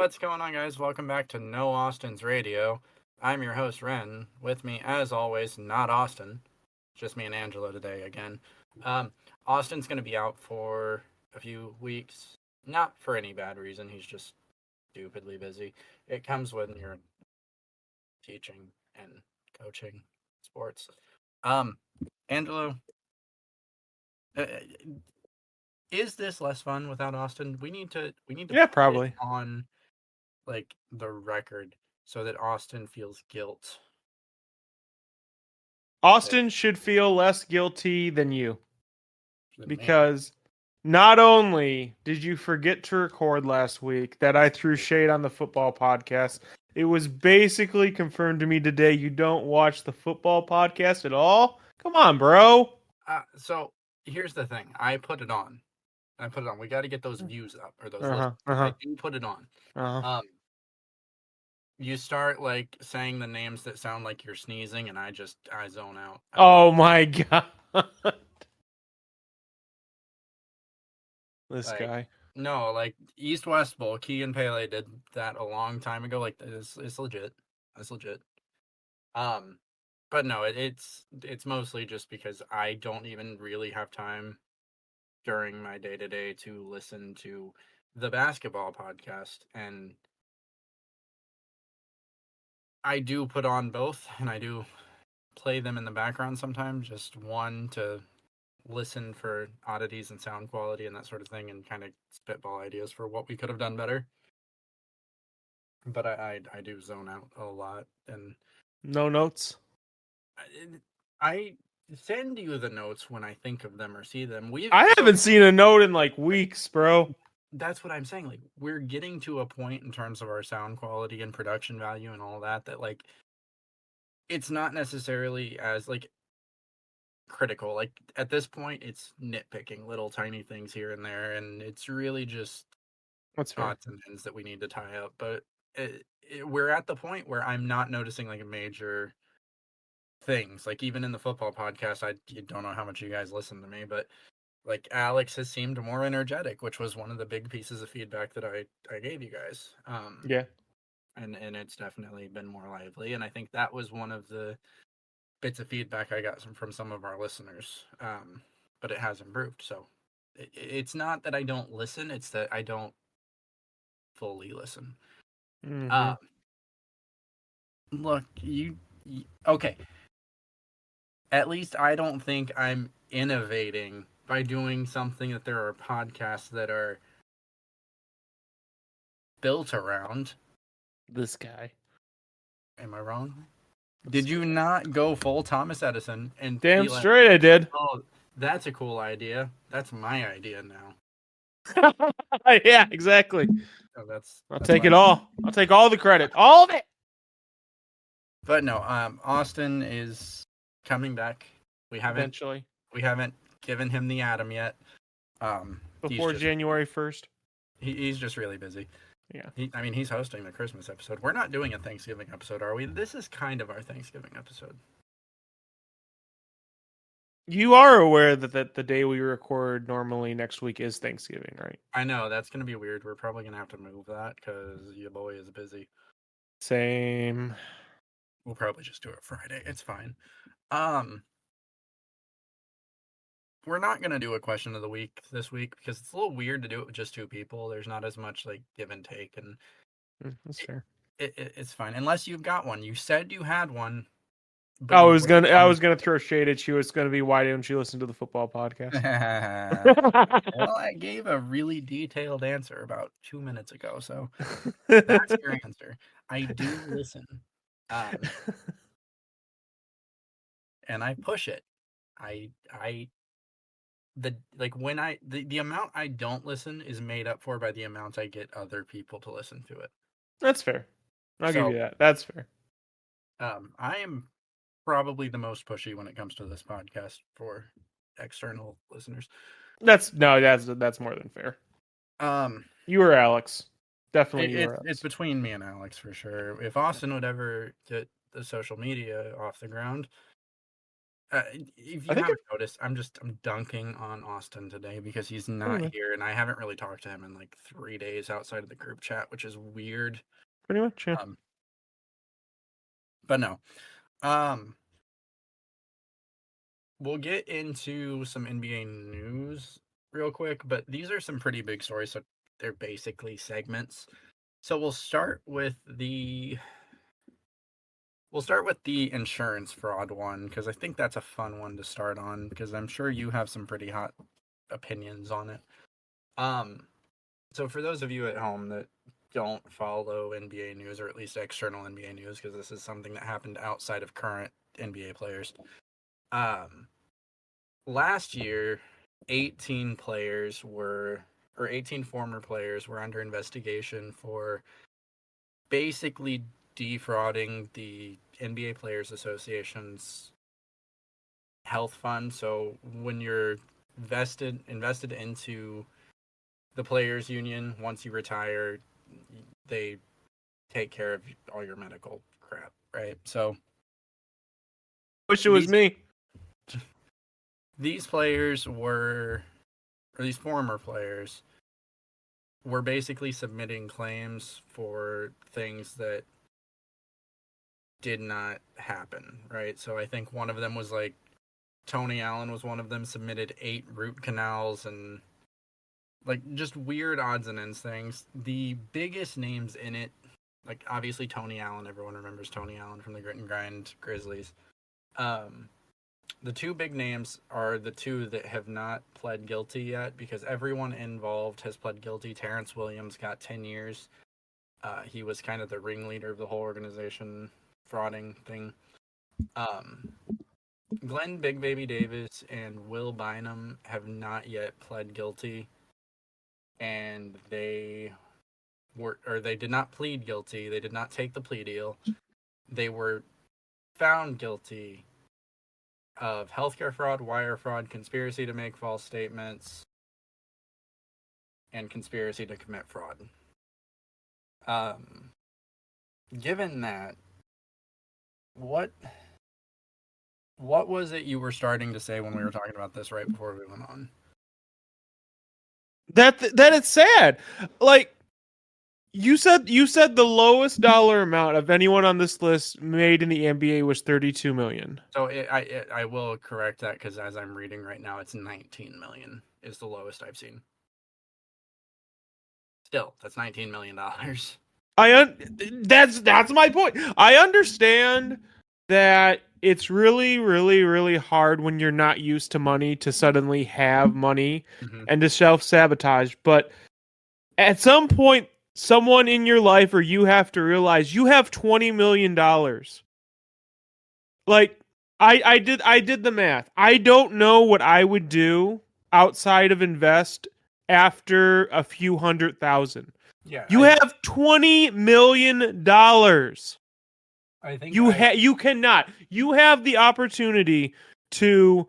What's going on, guys? Welcome back to No Austin's Radio. I'm your host, Rehn. With me, as always, not Austin. Just me and Angelo today again. Austin's going to be out for a few weeks. Not for any bad reason. He's just stupidly busy. It comes when you're teaching and coaching sports. Angelo, uh, is this less fun without Austin? We need to Yeah, put probably. it on like the record so that Austin feels guilt. Austin should feel less guilty than you Than me. because not only did you forget to record last week that I threw shade on the football podcast, it was basically confirmed to me today you don't watch the football podcast at all. Come on, bro. So here's the thing. I put it on. We got to get those views up or those Uh-huh. lists. Uh-huh. I do put it on. Uh-huh. You start like saying the names that sound like you're sneezing, and I zone out. Oh my god. This Like, guy. no, like East West Bowl. Key and Pele did that a long time ago. Like it's legit. That's legit. But no, it's mostly just because I don't even really have time during my day-to-day to listen to the basketball podcast, and I do put on both, and I do play them in the background sometimes, just one to listen for oddities and sound quality and that sort of thing, and kind of spitball ideas for what we could have done better. But I do zone out a lot, and No notes. I send you the notes when I think of them or see them. I haven't seen a note in like weeks, bro. That's what I'm saying. Like, we're getting to a point in terms of our sound quality and production value and all that like it's not necessarily as like critical. Like at this point, it's nitpicking little tiny things here and there, and it's really just odds and ends that we need to tie up. But we're at the point where I'm not noticing like major things. Like even in the football podcast, you don't know how much you guys listen to me, but like Alex has seemed more energetic, which was one of the big pieces of feedback that I gave you guys. Yeah. And it's definitely been more lively, and I think that was one of the bits of feedback I got from some of our listeners. But it has improved, so it's not that I don't listen; it's that I don't fully listen. Mm-hmm. Look, okay. At least I don't think I'm innovating by doing something that there are podcasts that are built around. This guy. Am I wrong? Did you not go full Thomas Edison and damn straight I did? Oh, that's a cool idea. That's my idea now. Yeah, exactly. Oh, I'll take it all. I'll take all the credit. All of it. But no, Austin is coming back. We haven't given him the Atom yet. Before January 1st. He's just really busy. Yeah. He's hosting the Christmas episode. We're not doing a Thanksgiving episode, are we? This is kind of our Thanksgiving episode. You are aware that the day we record normally next week is Thanksgiving, right? I know, that's going to be weird. We're probably going to have to move that because your boy is busy. Same. We'll probably just do it Friday. It's fine. We're not going to do a question of the week this week because it's a little weird to do it with just two people. There's not as much like give and take, and that's fair. It's fine unless you've got one. You said you had one. I was gonna throw shade at you. It's gonna be, why didn't you listen to the football podcast? Well, I gave a really detailed answer about 2 minutes ago, so that's your answer. I do listen, and I push it. The amount I don't listen is made up for by the amount I get other people to listen to it. That's fair. I'll give you that. That's fair. I am probably the most pushy when it comes to this podcast for external listeners. That's more than fair. You or Alex. Definitely you or Alex. It's between me and Alex for sure. If Austin would ever get the social media off the ground, If I you think haven't noticed, I'm dunking on Austin today because he's not anyway, here, and I haven't really talked to him in like 3 days outside of the group chat, which is weird. pretty much, yeah. Um, but no. Um, we'll get into some NBA news real quick, but these are some pretty big stories, so they're basically segments. So we'll start with the insurance fraud one because I think that's a fun one to start on because I'm sure you have some pretty hot opinions on it. Um, so for those of you at home that don't follow NBA news or at least external NBA news because this is something that happened outside of current NBA players. Um, last year 18 players were or 18 former players were under investigation for basically defrauding the NBA Players Association's health fund. So when you're invested into the players union, once you retire, they take care of all your medical crap, right? So Wish it was these me. these players were or these former players were basically submitting claims for things that did not happen, right? So I think one of them was like Tony Allen was one of them, submitted 8 root canals and like just weird odds and ends things. The biggest names in it, like obviously Tony Allen, everyone remembers Tony Allen from the Grit and Grind Grizzlies. Um, the two big names are the two that have not pled guilty yet because everyone involved has pled guilty. Terrence Williams got 10 years. He was kind of the ringleader of the whole organization frauding thing. Um, Glenn Big Baby Davis and Will Bynum have not yet pled guilty, and they did not plead guilty. They did not take the plea deal. They were found guilty of healthcare fraud, wire fraud, conspiracy to make false statements, and conspiracy to commit fraud. Um, given that, what what was it you were starting to say when we were talking about this right before we went on? That it's sad. Like you said the lowest dollar amount of anyone on this list made in the NBA was 32 million. So I will correct that because as I'm reading right now, it's 19 million is the lowest I've seen. Still, that's $19 million. That's my point. I understand that it's really really really hard when you're not used to money to suddenly have money Mm-hmm. and to self-sabotage, but at some point someone in your life or you have to realize you have $20 million. Like I did the math. I don't know what I would do outside of invest after a few $100,000. Yeah, You have $20 million. I think You cannot. You have the opportunity to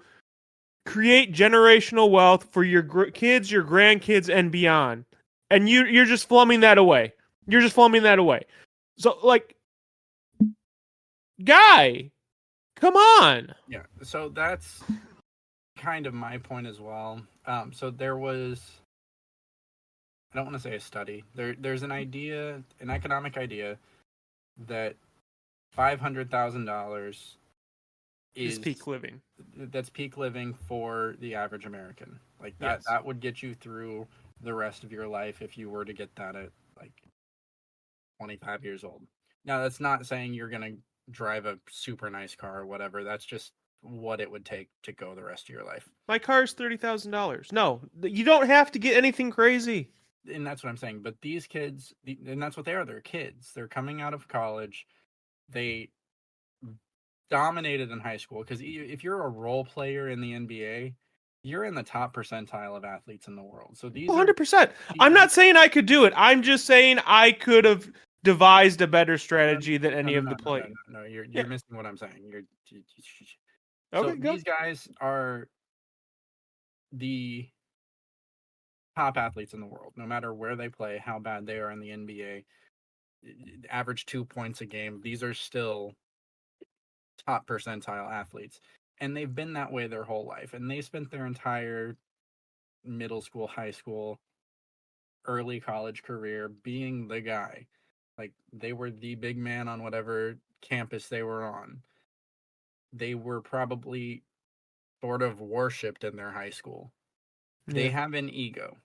create generational wealth for your kids, your grandkids, and beyond. And you're just flumming that away. You're just flumming that away. So like, guy, come on. yeah. So that's kind of my point as well. So there was I don't want to say a study. There's an idea, an economic idea that $500,000 Is is peak living. that's peak living for the average American. Like Yes. that would get you through the rest of your life if you were to get that at like 25 years old. Now, that's not saying you're going to drive a super nice car or whatever. That's just what it would take to go the rest of your life. My car is $30,000. No, you don't have to get anything crazy. And that's what I'm saying. But these kids, and that's what they are. They're kids. They're coming out of college. They dominated in high school because if you're a role player in the NBA, you're in the top percentile of athletes in the world. So these are 100%. I'm not saying I could do it. I'm just saying I could have devised a better strategy than any of the play. no. You're Yeah. missing what I'm saying. So Okay, go. these guys are the top athletes in the world, no matter where they play, how bad they are in the NBA, average 2 points a game. These are still top percentile athletes. And they've been that way their whole life. And they spent their entire middle school, high school, early college career being the guy. Like they were the big man on whatever campus they were on. They were probably sort of worshipped in their high school. They Yeah. have an ego.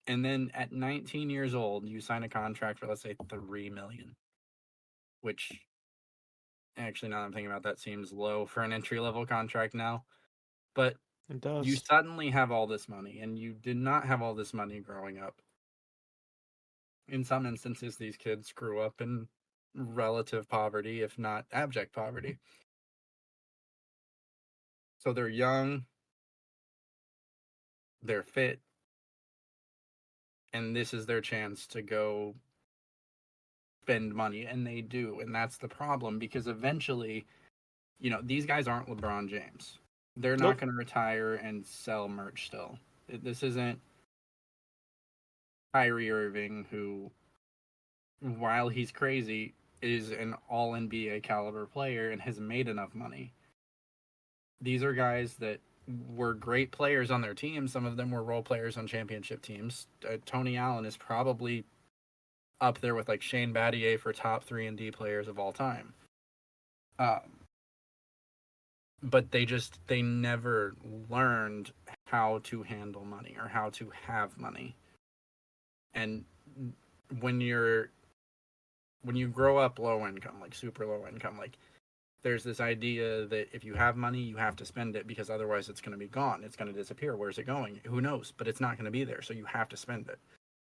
And then at 19 years old, you sign a contract for let's say 3 million, which actually now that I'm thinking about that seems low for an entry level contract now. But It you does. suddenly have all this money and you did not have all this money growing up. In some instances these kids grew up in relative poverty, if not abject poverty. So they're young, they're fit, and this is their chance to go spend money, and they do. And that's the problem because eventually, these guys aren't LeBron James. They're not Nope. going to retire and sell merch still. This isn't Kyrie Irving, who, while he's crazy, is an all NBA caliber player and has made enough money. These are guys that were great players on their team. Some of them were role players on championship teams. Tony Allen is probably up there with like Shane Battier for top 3-and-D players of all time. But they never learned how to handle money or how to have money. And when you grow up low income, like super low income, like there's this idea that if you have money, you have to spend it because otherwise it's going to be gone. It's going to disappear. Where's it going? Who knows? But it's not going to be there. So you have to spend it.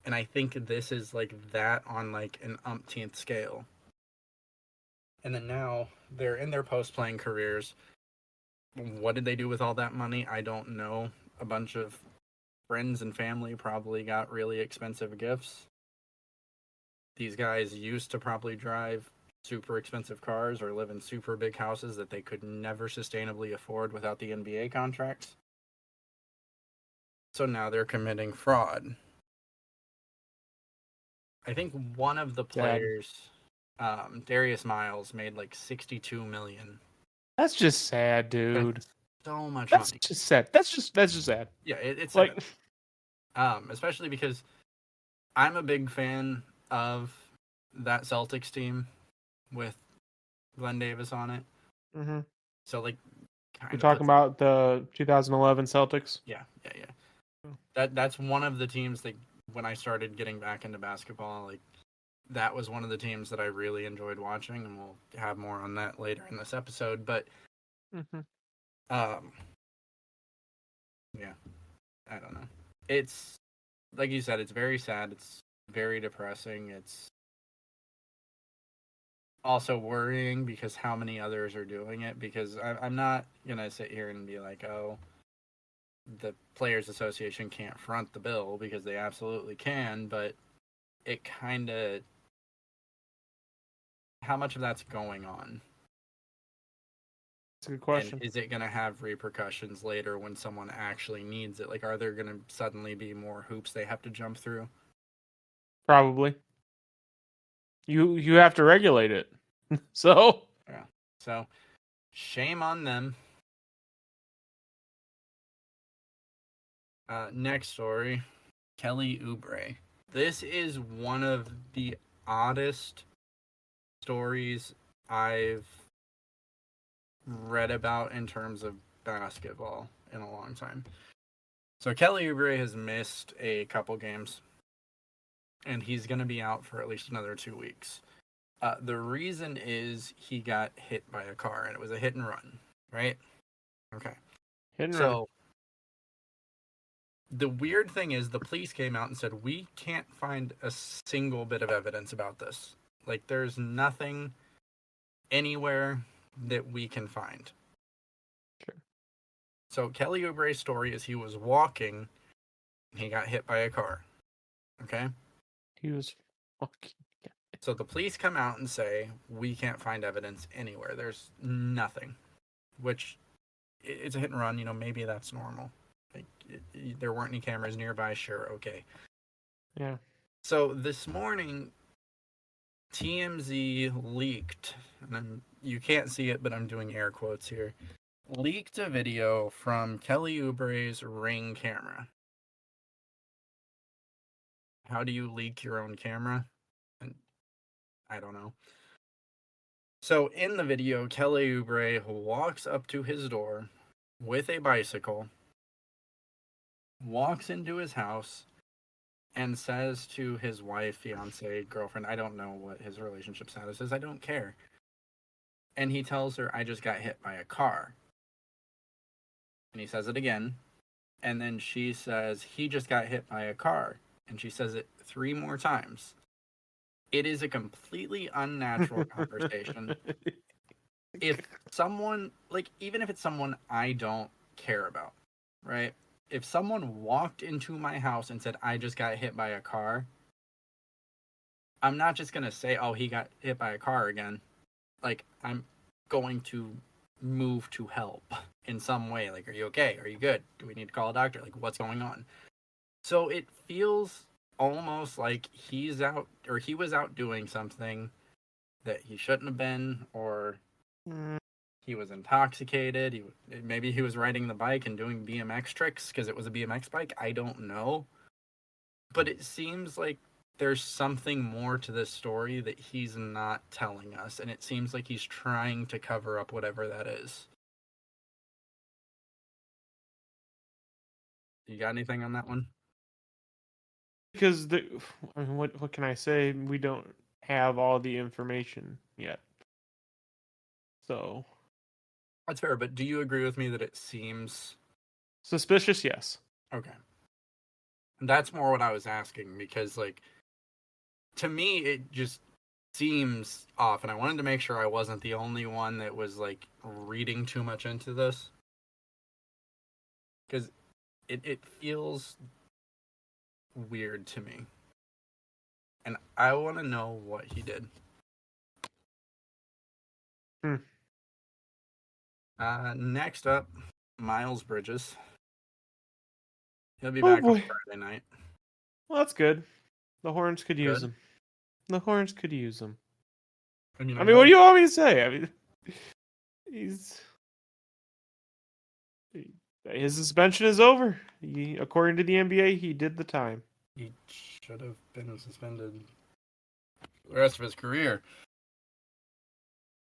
And I think this is like that on like an umpteenth scale. And then now they're in their post playing careers. What did they do with all that money? I don't know. A bunch of friends and family probably got really expensive gifts. These guys used to probably drive super expensive cars or live in super big houses that they could never sustainably afford without the NBA contracts. So now they're committing fraud. I think one of the Sad. players, Darius Miles, made like 62 million. That's just sad, dude. That's so much That's money. just sad. That's just sad. Yeah, it's Like, sad. Especially because I'm a big fan of that Celtics team with Glenn Davis on it. mm-hmm. So like You're kind of talking puts about the 2011 Celtics. yeah. That's one of the teams that when I started getting back into basketball, like that was one of the teams that I really enjoyed watching, and we'll have more on that later in this episode. But Mm-hmm. um, yeah, I don't know. It's like you said, it's very sad. It's very depressing. It's also worrying because how many others are doing it. Because I'm not gonna sit here and be like, oh, the Players Association can't front the bill because they absolutely can, but it kind of how much of that's going on, That's a good and question. is it going to have repercussions later when someone actually needs it? Like, are there going to suddenly be more hoops they have to jump through? Probably. You have to regulate it. So Yeah. So shame on them. Next story, Kelly Oubre. This is one of the oddest stories I've read about in terms of basketball in a long time. So Kelly Oubre has missed a couple games, and he's going to be out for at least another 2 weeks. The reason is he got hit by a car, and it was a hit and run, right? Okay. hit and run. So the weird thing is the police came out and said, we can't find a single bit of evidence about this. Like, there's nothing anywhere that we can find. Sure. So Kelly Oubre's story is he was walking, and he got hit by a car. Okay? He was fucking. So the police come out and say, we can't find evidence anywhere. There's nothing. Which, it's a hit and run. Maybe that's normal. Like, there weren't any cameras nearby. Sure, okay. Yeah. So this morning, TMZ leaked, and you can't see it, but I'm doing air quotes here. leaked a video from Kelly Oubre's Ring camera. How do you leak your own camera? And I don't know. So in the video, Kelly Oubre walks up to his door with a bicycle, walks into his house, and says to his wife, fiance, girlfriend, I don't know what his relationship status is, I don't care. And he tells her, I just got hit by a car. And he says it again. And then she says, he just got hit by a car. And she says it 3 more times. It is a completely unnatural conversation. If someone, like, even if it's someone I don't care about, right? If someone walked into my house and said, I just got hit by a car, I'm not just going to say, oh, he got hit by a car again. Like, I'm going to move to help in some way. Like, are you okay? Are you good? Do we need to call a doctor? Like, what's going on? So it feels almost like he's out, or he was out doing something that he shouldn't have been, or he was intoxicated. Maybe he was riding the bike and doing BMX tricks because it was a BMX bike. I don't know. But it seems like there's something more to this story that he's not telling us, and it seems like he's trying to cover up whatever that is. You got anything on that one? Because what can I say? We don't have all the information yet. So That's fair, but do you agree with me that it seems suspicious? Yes. okay? That's more what I was asking, because, like, to me, it just seems off, and I wanted to make sure I wasn't the only one that was, like, reading too much into this. Because it feels weird to me. And I want to know what he did. Next up, Miles Bridges. He'll be Oh back on boy. Friday night. Well, that's good. The Horns could use Good. him. The Horns could use him. I mean, I mean, what do you want me to say? I mean, he's his suspension is over. According to the NBA, he did the time. He should have been suspended for the rest of his career.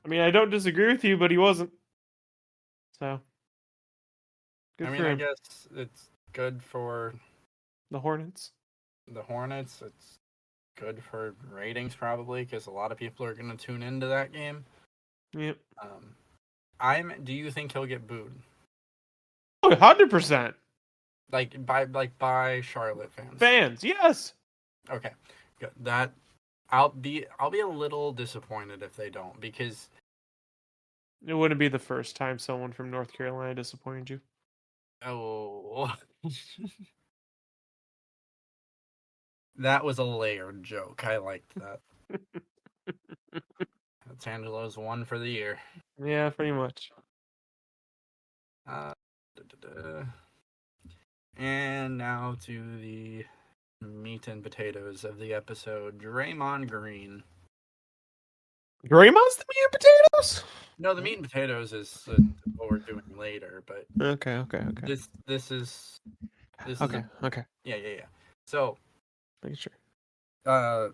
I mean, I don't disagree with you, but he wasn't. So, good I mean, for I him. guess it's good for The Hornets. the Hornets. It's good for ratings, probably, because a lot of people are going to tune into that game. Yep. Do you think he'll get booed? 100%. By Charlotte fans. Fans, yes. Okay, good. That I'll be a little disappointed if they don't, because It wouldn't be the first time someone from North Carolina disappointed you. oh, that was a layered joke. I liked that. That's Angelo's one for the year. Yeah, pretty much. And now to the meat and potatoes of the episode. Draymond Green. Draymond's the meat and potatoes? No, the meat and potatoes is what we're doing later, but Okay. this is Okay. yeah. So, Making sure.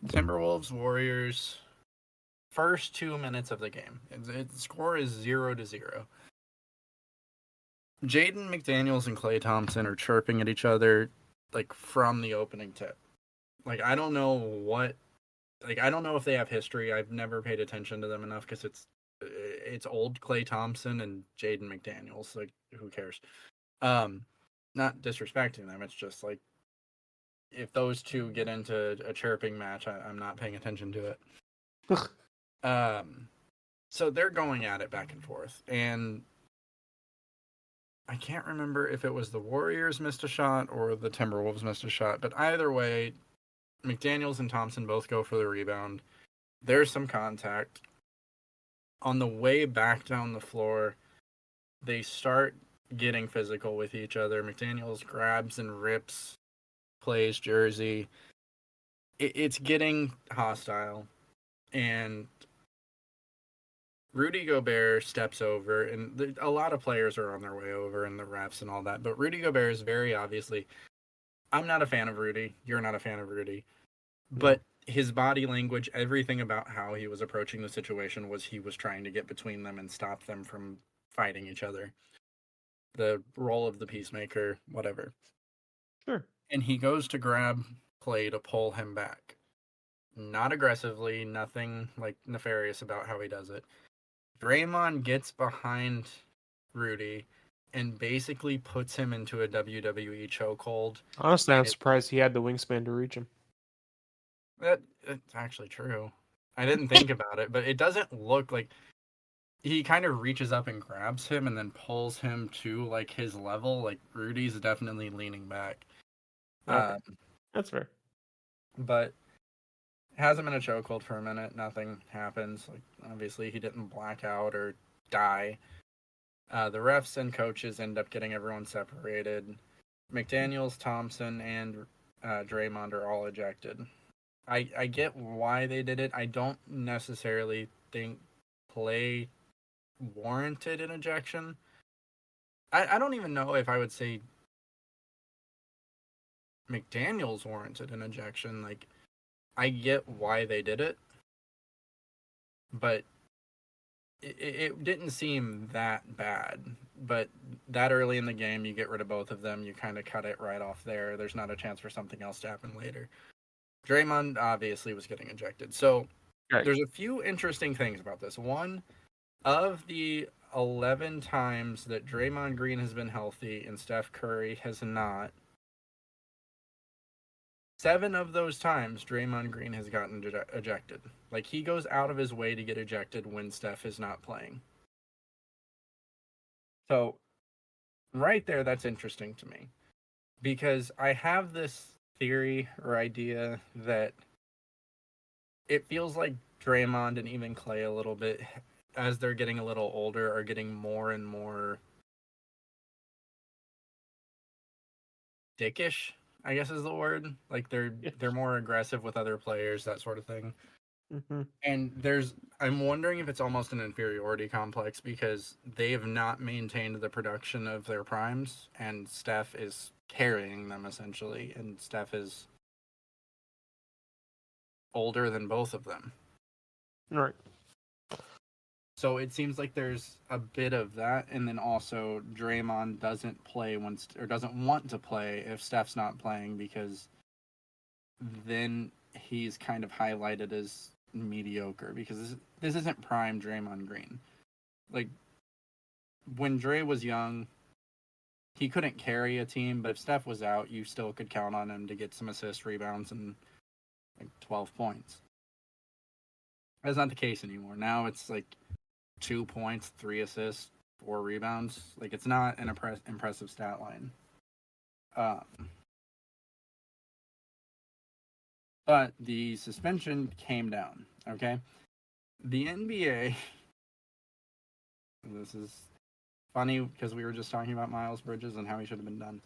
Timberwolves Warriors. First 2 minutes of the game. The score is 0-0. Jaden McDaniels and Klay Thompson are chirping at each other, like, from the opening tip. Like, I don't know if they have history. I've never paid attention to them enough because it's old Klay Thompson and Jaden McDaniels. Like, who cares? Not disrespecting them. It's just like, if those two get into a chirping match, I'm not paying attention to it. So they're going at it back and forth, and I can't remember if it was the Warriors missed a shot or the Timberwolves missed a shot, but either way, McDaniels and Thompson both go for the rebound. There's some contact. On the way back down the floor, they start getting physical with each other. McDaniels grabs and rips Klay's jersey. It's getting hostile, and Rudy Gobert steps over, and a lot of players are on their way over, and the refs and all that. But Rudy Gobert is very obviously. I'm not a fan of Rudy. You're not a fan of Rudy. No. But his body language, everything about how he was approaching the situation was he was trying to get between them and stop them from fighting each other. The role of the peacemaker, whatever. Sure. And he goes to grab Clay to pull him back. Not aggressively, nothing like nefarious about how he does it. Draymond gets behind Rudy and basically puts him into a WWE chokehold. Honestly, I'm And surprised he had the wingspan to reach him. it's actually true. I didn't think about it, but it doesn't look like he kind of reaches up and grabs him and then pulls him to like his level. Like Rudy's definitely leaning back. Okay, Um, that's fair. but has him in a chokehold for a minute. Nothing happens. Like obviously he didn't black out or die. The refs and coaches end up getting everyone separated. McDaniels, Thompson, and Draymond are all ejected. I get why they did it. I don't necessarily think play warranted an ejection. I don't even know if I would say McDaniels warranted an ejection. Like, I get why they did it, but it didn't seem that bad. But that early in the game, you get rid of both of them. You kind of cut it right off there. There's not a chance for something else to happen later. Draymond obviously was getting ejected. So Right. there's a few interesting things about this. One, of the 11 times that Draymond Green has been healthy and Steph Curry has not, 7 of those times Draymond Green has gotten ejected. Like he goes out of his way to get ejected when Steph is not playing. So right there, that's interesting to me because I have this theory or idea that it feels like Draymond and even Clay a little bit as they're getting a little older are getting more and more dickish, I guess is the word. Like Yeah. they're more aggressive with other players, that sort of thing. Mm-hmm. And I'm wondering if it's almost an inferiority complex because they have not maintained the production of their primes, and Steph is carrying them essentially, and Steph is older than both of them. Right. So it seems like there's a bit of that, and then also Draymond doesn't play once or doesn't want to play if Steph's not playing because then he's kind of highlighted as mediocre because this isn't prime Draymond Green. Like when Dre was young, he couldn't carry a team, but if Steph was out, you still could count on him to get some assists, rebounds, and like 12 points. That's not the case anymore. Now it's like 2 points, 3 assists, 4 rebounds. Like it's not an impressive stat line. Um, but the suspension came down. Okay, the NBA. This is funny because we were just talking about Miles Bridges and how he should have been done.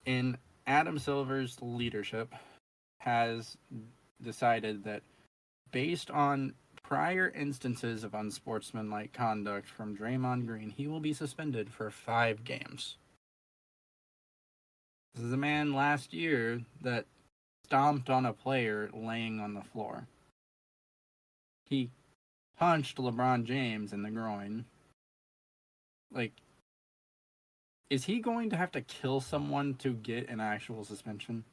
In Adam Silver's leadership, has decided that based on prior instances of unsportsmanlike conduct from Draymond Green, he will be suspended for 5 games. This is a man last year that stomped on a player laying on the floor. He punched LeBron James in the groin. Like, is he going to have to kill someone to get an actual suspension?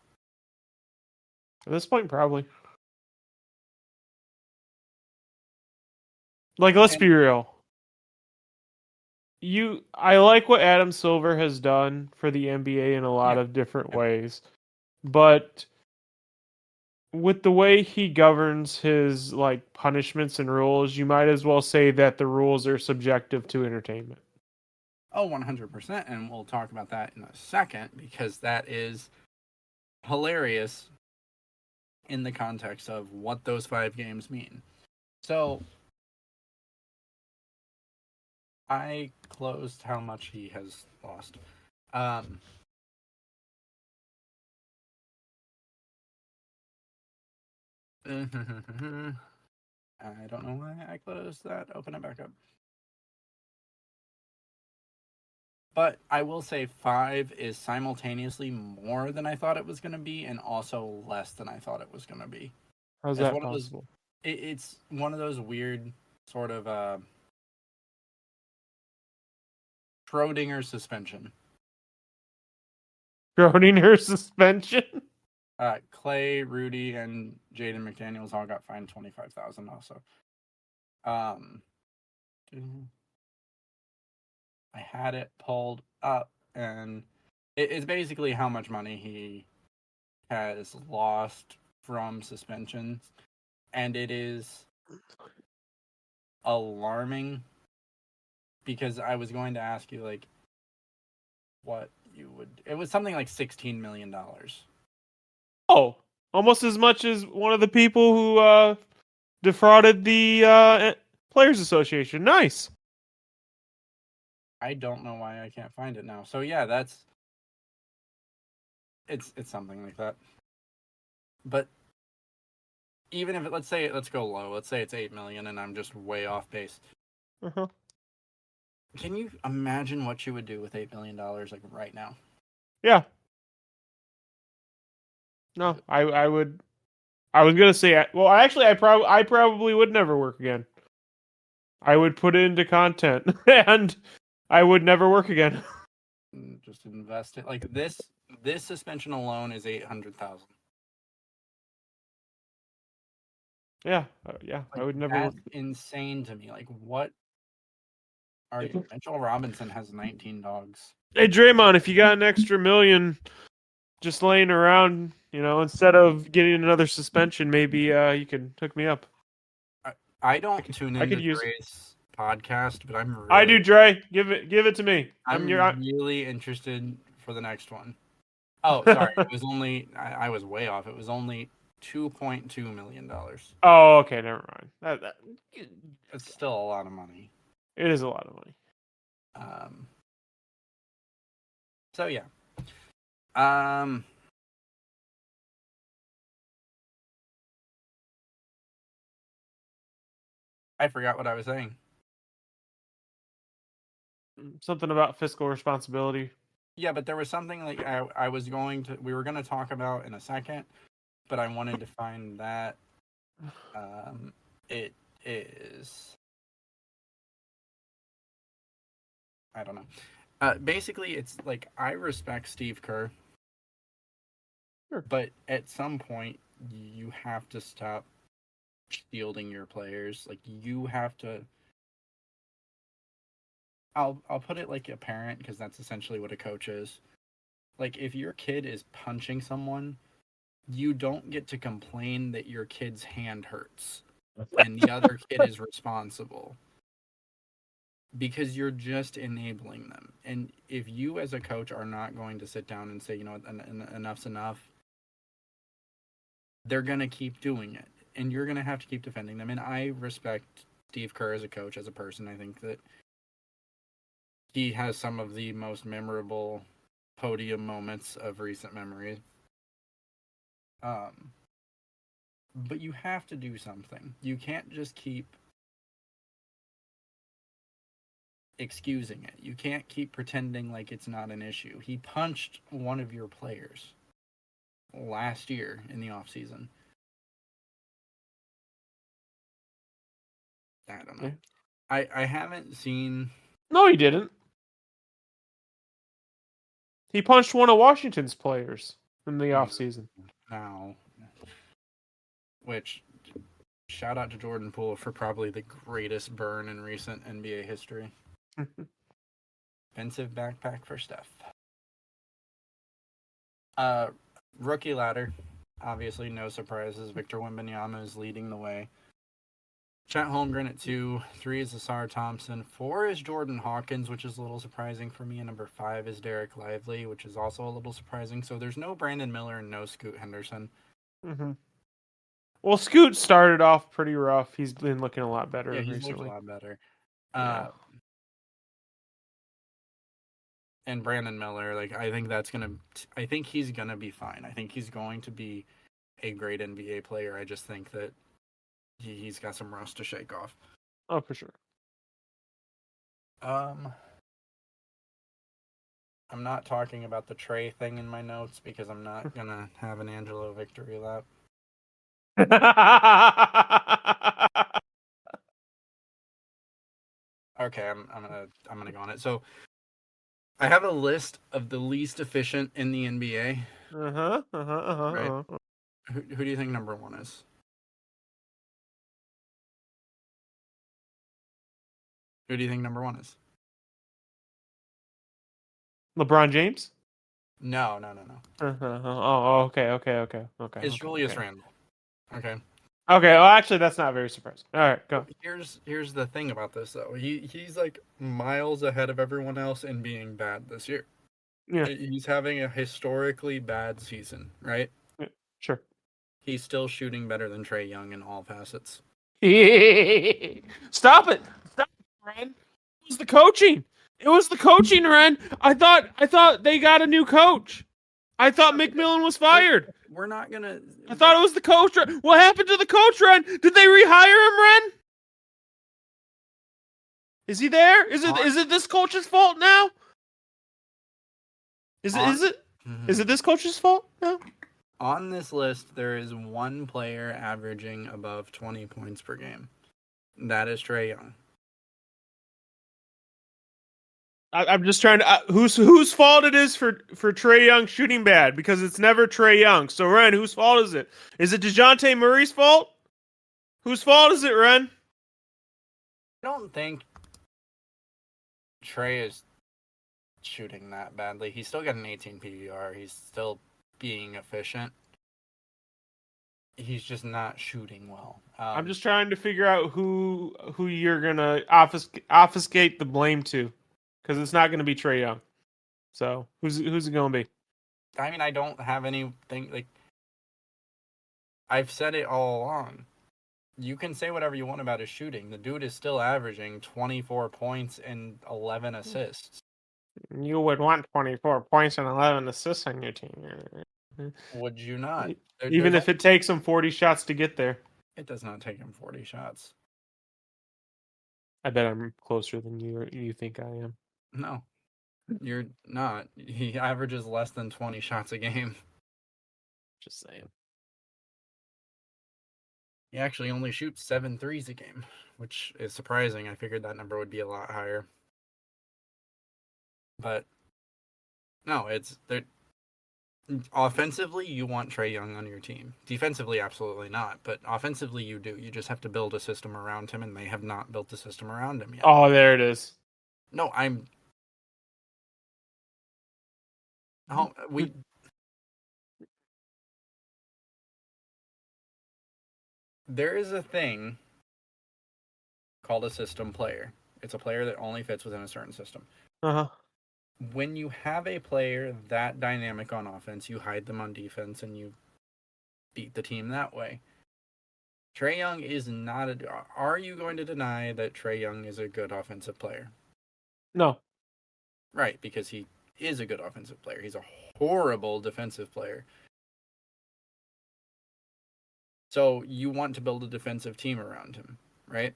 At this point, probably. Like, let's And be real. I like what Adam Silver has done for the NBA in a lot yeah, of different yeah. ways, but with the way he governs his like punishments and rules, you might as well say that the rules are subjective to entertainment. Oh, 100%. And we'll talk about that in a second because that is hilarious in the context of what those 5 games mean. So I closed how much he has lost. Um, I don't know why I closed that. Open it back up. But I will say 5 is simultaneously more than I thought it was going to be, and also less than I thought it was going to be. How's It's that one of those. possible? It's one of those weird sort of Schrodinger suspension. Schrodinger suspension. Clay, Rudy, and Jaden McDaniels all got fined 25,000 also. Um, I had it pulled up, and it's basically how much money he has lost from suspensions, and it is alarming because I was going to ask you like what you would. It was something like $16 million. Oh, almost as much as one of the people who defrauded the Players Association. Nice. I don't know why I can't find it now. So yeah, that's it's something like that. But even if let's go low. Let's say it's 8 million, and I'm just way off base. Uh-huh. Can you imagine what you would do with $8 million like right now? Yeah. No, I would. I was gonna say. Well, actually, I probably would never work again. I would put it into content, and I would never work again. Just invest it like this. This suspension alone is 800,000. Yeah, yeah. I Like would never work. that's insane to me. Like what are you? Mitchell Robinson has 19 dogs. Hey, Draymond, if you got an extra million just laying around, instead of getting another suspension, maybe you can hook me up. I don't tune I into could use it. Dre's podcast, but I do, Dre. Give it to me. I'm really interested for the next one. Oh, sorry, it was only I was way off. It was only $2.2 million. Oh, okay, never mind. It's still a lot of money. It is a lot of money. Um. So yeah. Um. I forgot what I was saying. Something about fiscal responsibility. Yeah, but there was something like I was going to we were going to talk about in a second, but I wanted to find that. It is. I don't know. Basically, it's like I respect Steve Kerr, Sure. but at some point you have to stop shielding your players. Like you have to. I'll put it like a parent because that's essentially what a coach is. Like if your kid is punching someone, you don't get to complain that your kid's hand hurts and the other kid is responsible because you're just enabling them. And if you as a coach are not going to sit down and say, you know, enough's enough, they're going to keep doing it. And you're going to have to keep defending them. And I respect Steve Kerr as a coach, as a person. I think that he has some of the most memorable podium moments of recent memory. But you have to do something. You can't just keep excusing it. You can't keep pretending like it's not an issue. He punched one of your players last year in the offseason. I don't know. Yeah. I haven't seen. No, he didn't. He punched one of Washington's players in the offseason. Now, which shout out to Jordan Poole for probably the greatest burn in recent NBA history. Expensive backpack for Steph. Rookie ladder. Obviously, no surprises. Victor Wembanyama is leading the way. Chet Holmgren at 2. 3 is Asar Thompson. 4 is Jordan Hawkins, which is a little surprising for me. And number 5 is Derek Lively, which is also a little surprising. So there's no Brandon Miller and no Scoot Henderson. Mm-hmm. Well, Scoot started off pretty rough. He's been looking a lot better Yeah, he's recently. looked a lot better. Yeah. And Brandon Miller, like I think he's gonna be fine. I think he's going to be a great NBA player. I just think that he's got some rust to shake off. Oh, for sure. I'm not talking about the Trey thing in my notes because I'm not gonna have an Angelo victory lap. Okay, I'm gonna go on it. So I have a list of the least efficient in the NBA. Right. Who do you think number one is? Who do you think number one is? LeBron James? No. Oh, okay. It's Julius Randle. Okay. Okay, well, actually, that's not very surprising. All right, go. Here's the thing about this though. He's like miles ahead of everyone else in being bad this year. Yeah. He's having a historically bad season, right? Yeah, sure. He's still shooting better than Trae Young in all facets. Stop it, Ren. It was the coaching. It was the coaching, Ren. I thought they got a new coach. I thought McMillan was fired. We're not gonna. I thought it was the coach. What happened to the coach, Ren? Did they rehire him, Ren? Is he there? Is it this coach's fault now? Is it this coach's fault now? On this list, there is one player averaging above 20 points per game. That is Trae Young. I'm just trying to whose fault it is for Trae Young shooting bad, because it's never Trae Young. So Ren, whose fault is it? Is it DeJounte Murray's fault? Whose fault is it, Ren? I don't think Trae is shooting that badly. He's still got an 18 PVR. He's still being efficient. He's just not shooting well. I'm just trying to figure out who you're gonna obfuscate the blame to, because it's not gonna be Trae Young. So who's it gonna be? I mean, I don't have anything like. I've said it all along. You can say whatever you want about his shooting. The dude is still averaging 24 points and 11 assists. You would want 24 points and 11 assists on your team. Would you not? Even if it takes him 40 shots to get there. It does not take him 40 shots. I bet I'm closer than you think I am. No, you're not. He averages less than 20 shots a game. Just saying. He actually only shoots 7 threes a game, which is surprising. I figured that number would be a lot higher. But no, offensively, you want Trae Young on your team. Defensively, absolutely not. But offensively, you do. You just have to build a system around him, and they have not built a system around him yet. Oh, there it is. No, There is a thing called a system player. It's a player that only fits within a certain system. When you have a player that dynamic on offense, you hide them on defense and you beat the team that way. Trae Young is not Are you going to deny that Trae Young is a good offensive player? No. Right, because he is a good offensive player. He's a horrible defensive player. So you want to build a defensive team around him, right?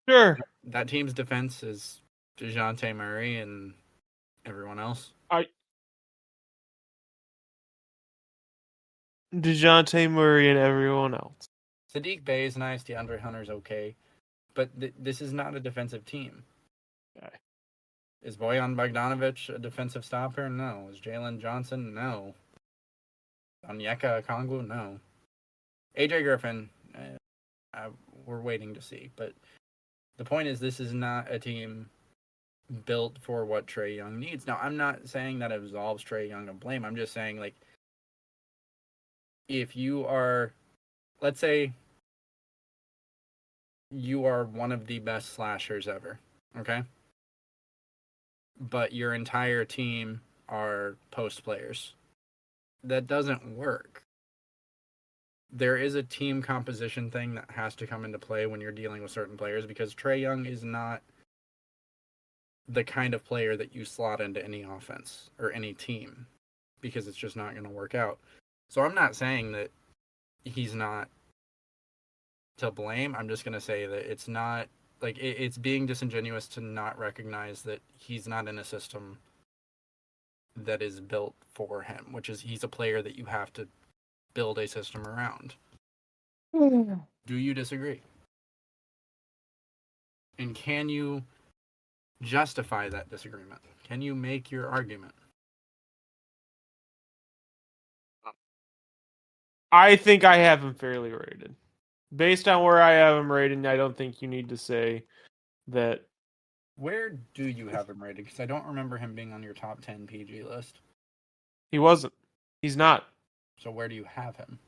Sure. That team's defense is DeJounte Murray and everyone else. DeJounte Murray and everyone else. Sadiq Bey is nice. DeAndre Hunter's okay. But this is not a defensive team. Okay. Is Bojan Bogdanovic a defensive stopper? No. Is Jalen Johnson? No. Onyeka Okongwu? No. AJ Griffin, we're waiting to see. But the point is, this is not a team built for what Trae Young needs. Now, I'm not saying that absolves Trae Young of blame. I'm just saying, like, if you are, let's say, you are one of the best slashers ever, okay? But your entire team are post players. That doesn't work. There is a team composition thing that has to come into play when you're dealing with certain players, because Trae Young is not the kind of player that you slot into any offense or any team, because it's just not going to work out. So I'm not saying that he's not to blame. I'm just gonna say that it's not like it's being disingenuous to not recognize that he's not in a system that is built for him, which is he's a player that you have to build a system around. Do you disagree? And can you justify that disagreement? Can you make your argument? I think I have him fairly rated. Based on where I have him rated, I don't think you need to say that. Where do you have him rated? Because I don't remember him being on your top 10 PG list. He wasn't. He's not. So where do you have him?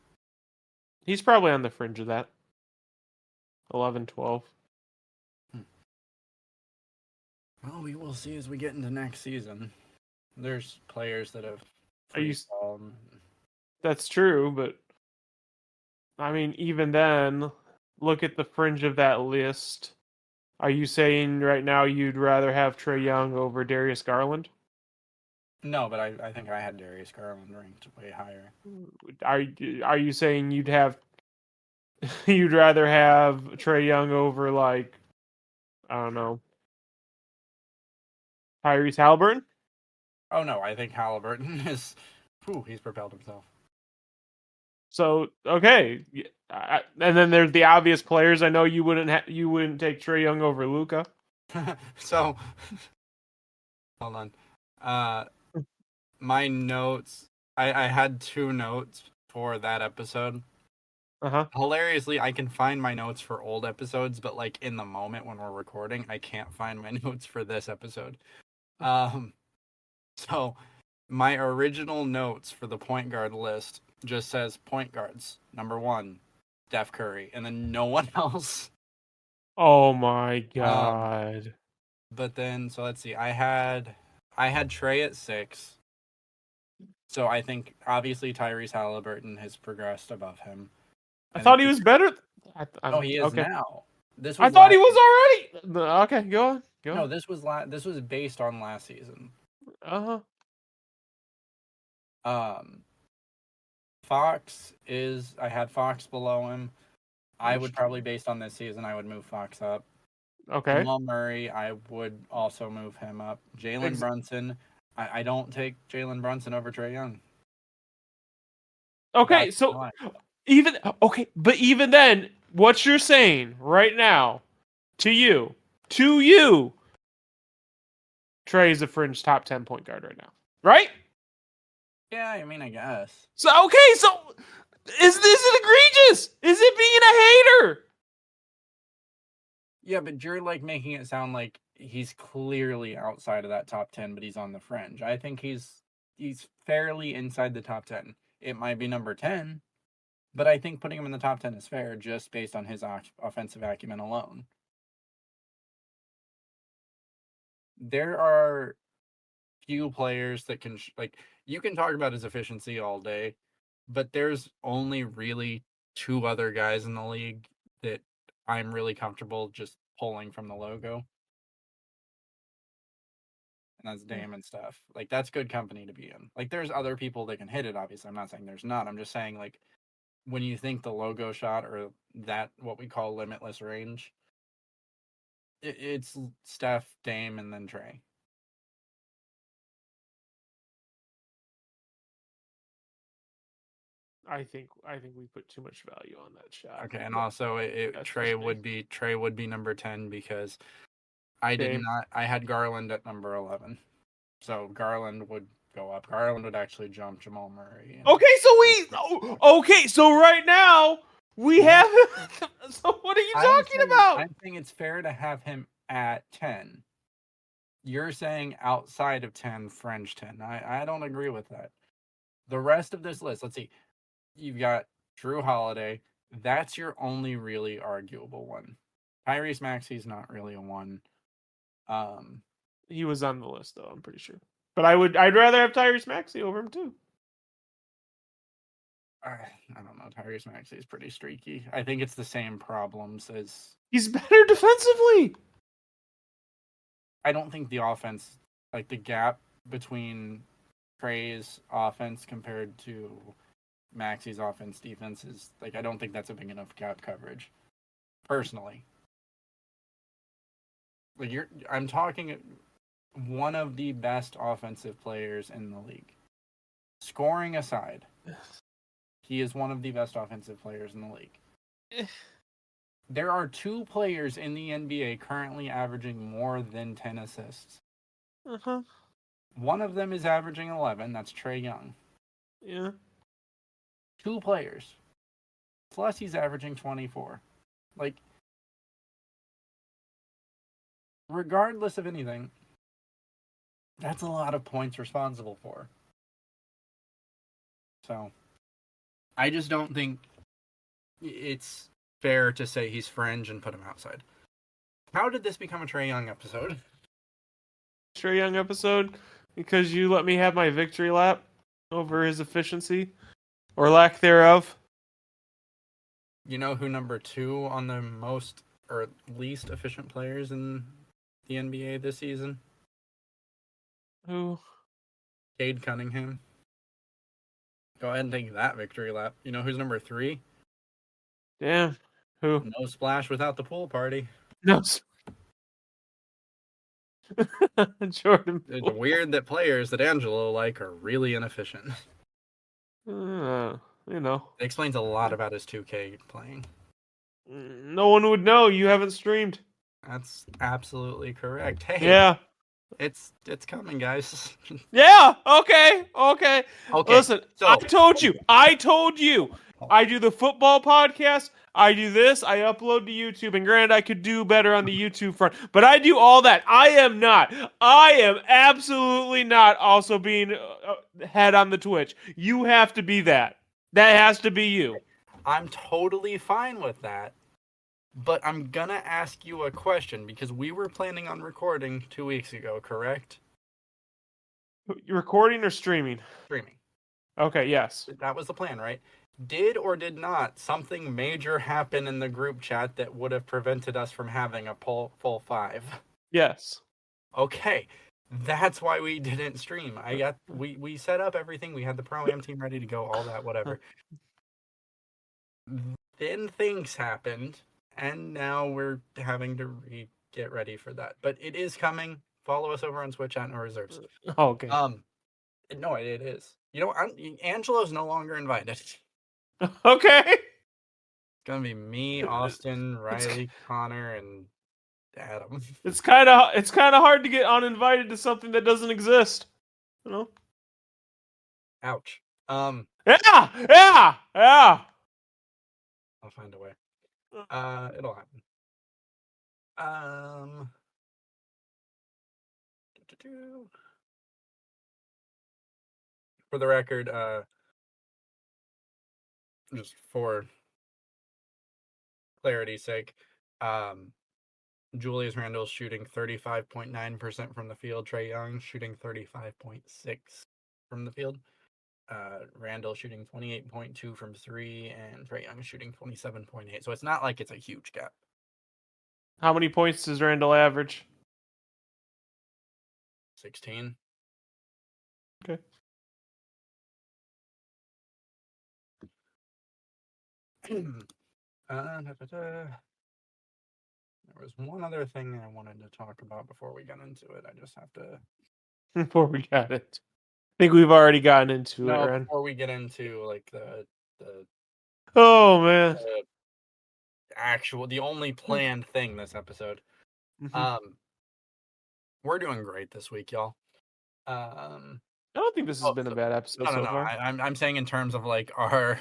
He's probably on the fringe of that. 11, 12. Well, we will see as we get into next season. There's players that have Are you? fallen. That's true, but I mean, even then, look at the fringe of that list. Are you saying right now you'd rather have Trae Young over Darius Garland? No, but I think I had Darius Garland ranked way higher. Are you saying you'd rather have Trae Young over, like, I don't know, Tyrese Halliburton? Oh no, I think Halliburton is. He's propelled himself. So okay, and then there's the obvious players. I know you wouldn't take Trae Young over Luka. So, hold on. My notes. I had 2 notes for that episode. Hilariously, I can find my notes for old episodes, but like in the moment when we're recording, I can't find my notes for this episode. So my original notes for the point guard list just says point guards. Number 1, Steph Curry, and then no one else. Oh my god. But then, so let's see. I had Trae at 6. So I think obviously Tyrese Halliburton has progressed above him. I thought he was better. No, he is okay. now. This I was thought he was already. Okay, go on. No, this was based on last season. Fox is. I had Fox below him. I would probably, based on this season, I would move Fox up. Okay. Jamal Murray, I would also move him up. Jalen Brunson, I don't take Jalen Brunson over Trae Young. Okay, That's so why. but even then, what you're saying right now, to you, Trae is a fringe top 10 point guard right now, right? Yeah, I mean, I guess. So is it egregious? Is it being a hater? Yeah, but you're like making it sound like he's clearly outside of that top 10, but he's on the fringe. I think he's fairly inside the top 10. It might be number 10, but I think putting him in the top 10 is fair just based on his offensive acumen alone. There are few players that can like you can talk about his efficiency all day, but there's only really 2 other guys in the league that I'm really comfortable just pulling from the logo. And that's Dame and Steph. Like, that's good company to be in. Like, there's other people that can hit it, obviously. I'm not saying there's not. I'm just saying, like, when you think the logo shot or that, what we call limitless range, it's Steph, Dame, and then Trae. I think we put too much value on that shot. Okay, and also Trae would be number 10 because I had Garland at number 11. So Garland would go up. Garland would actually jump Jamal Murray. So right now we have. So what are you talking about? I'm saying it's fair to have him at 10. You're saying outside of 10, fringe 10. I don't agree with that. The rest of this list, let's see. You've got Drew Holiday. That's your only really arguable one. Tyrese Maxey's not really a one. He was on the list though, I'm pretty sure. But I'd rather have Tyrese Maxey over him too. I don't know. Tyrese Maxey is pretty streaky. I think it's the same problems as. He's better defensively. I don't think the offense, like the gap between Trae's offense compared to Maxey's offense defense is like I don't think that's a big enough gap coverage. personally. Like I'm talking one of the best offensive players in the league. Scoring aside, he is one of the best offensive players in the league. There are 2 players in the NBA currently averaging more than 10 assists. Uh-huh. One of them is averaging 11. That's Trae Young. Yeah. 2 players. Plus, he's averaging 24. Like, regardless of anything, that's a lot of points responsible for. So, I just don't think it's fair to say he's fringe and put him outside. How did this become a Trae Young episode? Trae Young episode because you let me have my victory lap over his efficiency or lack thereof. You know who number 2 on the most or least efficient players in the NBA this season? Who? Cade Cunningham. Go ahead and take that victory lap. You know who's number 3? Damn. Who? No splash without the pool party. No. Jordan It's Poole. weird that players that Angelo like are really inefficient. You know. It explains a lot about his 2K playing. No one would know. You haven't streamed. That's absolutely correct. Hey, Yeah. it's coming, guys. Yeah. Okay. Okay. Listen, so I told you. I do the football podcast. I do this. I upload to YouTube. And granted, I could do better on the YouTube front, but I do all that. I am absolutely not also being head on the Twitch. You have to be that. That has to be you. I'm totally fine with that. But I'm gonna ask you a question because we were planning on recording 2 weeks ago, correct? You recording or streaming? Streaming. Okay, yes. That was the plan, right? Did or did not something major happen in the group chat that would have prevented us from having a full 5? Yes. Okay. That's why we didn't stream. We set up everything. We had the Pro-Am team ready to go, all that, whatever. Then things happened, and now we're having to get ready for that. But it is coming. Follow us over on Twitch at No Reserves. Okay. No, it is. You know, Angelo's no longer invited. Okay. It's gonna be me, Austin, Riley, Connor, and Adam. It's kind of hard to get uninvited to something that doesn't exist. You know? Ouch. Yeah. I'll find a way. It'll happen. For the record, just for clarity's sake, Julius Randle's shooting 35.9% from the field. Trae Young shooting 35.6 from the field. Randle shooting 28.2 from 3, and Trae Young shooting 27.8. So it's not like it's a huge gap. How many points does Randle average? 16. Okay. There was one other thing I wanted to talk about before we got into it. I just have to. Before we got it, I think we've already gotten into it, Ren. Before we get into like the Oh man, the only planned thing this episode. We're doing great this week, y'all. I don't think this has been a bad episode so far. I'm saying in terms of like our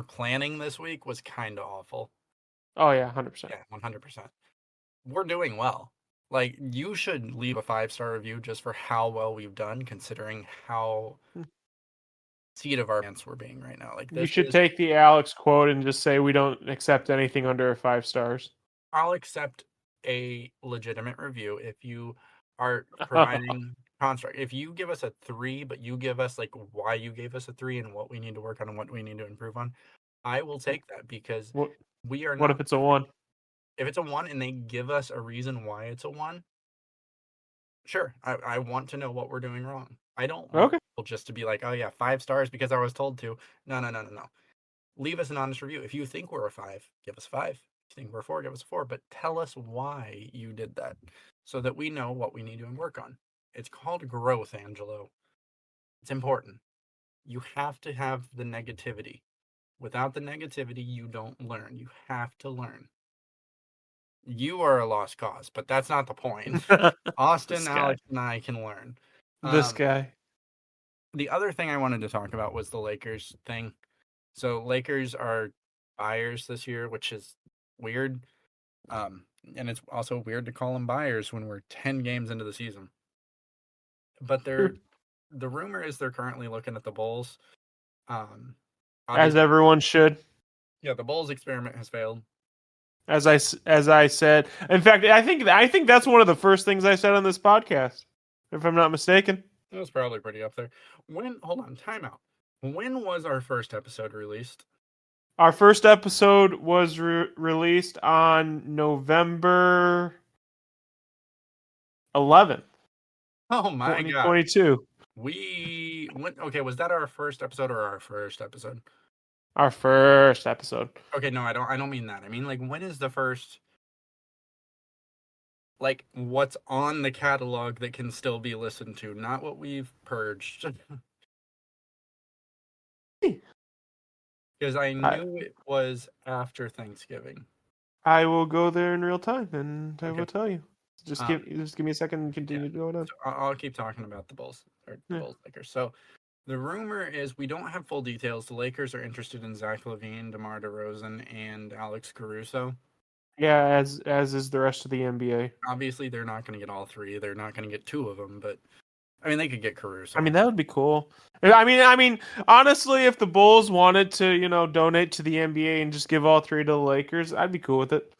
planning this week was kind of awful. Oh yeah, 100%. Yeah, 100%. We're doing well. Like, you should leave a 5-star review just for how well we've done, considering how seat of our pants we're being right now. Like, you should take the Alex quote and just say we don't accept anything under 5 stars. I'll accept a legitimate review if you are providing construct. If you give us a 3, but you give us like why you gave us a 3 and what we need to work on and what we need to improve on, I will take that because we are not. What if it's a 1? If it's a 1 and they give us a reason why it's a 1, sure. I want to know what we're doing wrong. I don't want people just to be like, oh yeah, 5 stars because I was told to. No. leave us an honest review. If you think we're a 5, give us a 5. If you think we're a 4, give us a 4. But tell us why you did that so that we know what we need to work on. It's called growth, Angelo. It's important. You have to have the negativity. Without the negativity, you don't learn. You have to learn. You are a lost cause, but that's not the point. Austin, This guy. Alex, and I can learn. This guy. The other thing I wanted to talk about was the Lakers thing. So Lakers are buyers this year, which is weird. And it's also weird to call them buyers when we're 10 games into the season. But the rumor is they're currently looking at the Bulls. As Obviously, everyone should. yeah, the Bulls experiment has failed. As I said. In fact, I think that's one of the first things I said on this podcast, if I'm not mistaken. It was probably pretty up there. Hold on, timeout. When was our first episode released? Our first episode was released on November 11th, Oh my god. 2022. Okay, was that our first episode or our first episode? Our first episode. Okay, no, I don't mean that. I mean like when is the first like what's on the catalog that can still be listened to, not what we've purged. Because I knew it was after Thanksgiving. I will go there in real time and I Okay. will tell you. Just give me a second and continue going on. So I'll keep talking about the Bulls or the Bulls Lakers. So the rumor is we don't have full details. The Lakers are interested in Zach LaVine, DeMar DeRozan, and Alex Caruso. Yeah, as is the rest of the NBA. Obviously, they're not going to get all three. They're not going to get two of them, but I mean, they could get Caruso. I mean, that would be cool. I mean, honestly, if the Bulls wanted to, donate to the NBA and just give all three to the Lakers, I'd be cool with it.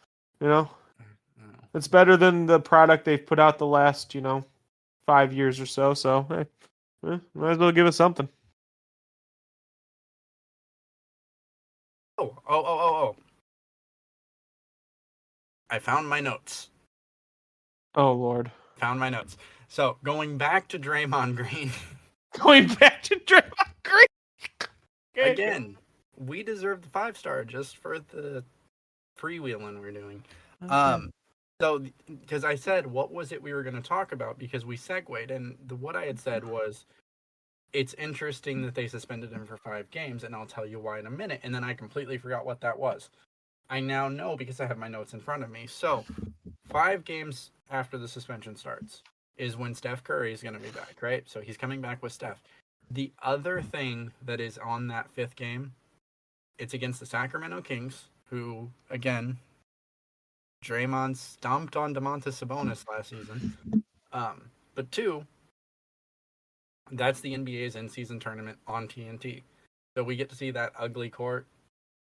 It's better than the product they've put out the last, 5 years or so. So, hey, might as well give us something. Oh. I found my notes. Oh, Lord. Found my notes. So, going back to Draymond Green. Again, we deserve the 5-star just for the freewheeling we're doing. Okay. So, because I said, what was it we were going to talk about? Because we segued, and what I had said was, it's interesting that they suspended him for 5 games, and I'll tell you why in a minute. And then I completely forgot what that was. I now know because I have my notes in front of me. So, 5 games after the suspension starts is when Steph Curry is going to be back, right? So he's coming back with Steph. The other thing that is on that 5th game, it's against the Sacramento Kings, who, again, Draymond stomped on Domantas Sabonis last season. But 2, that's the NBA's in-season tournament on TNT. So we get to see that ugly court.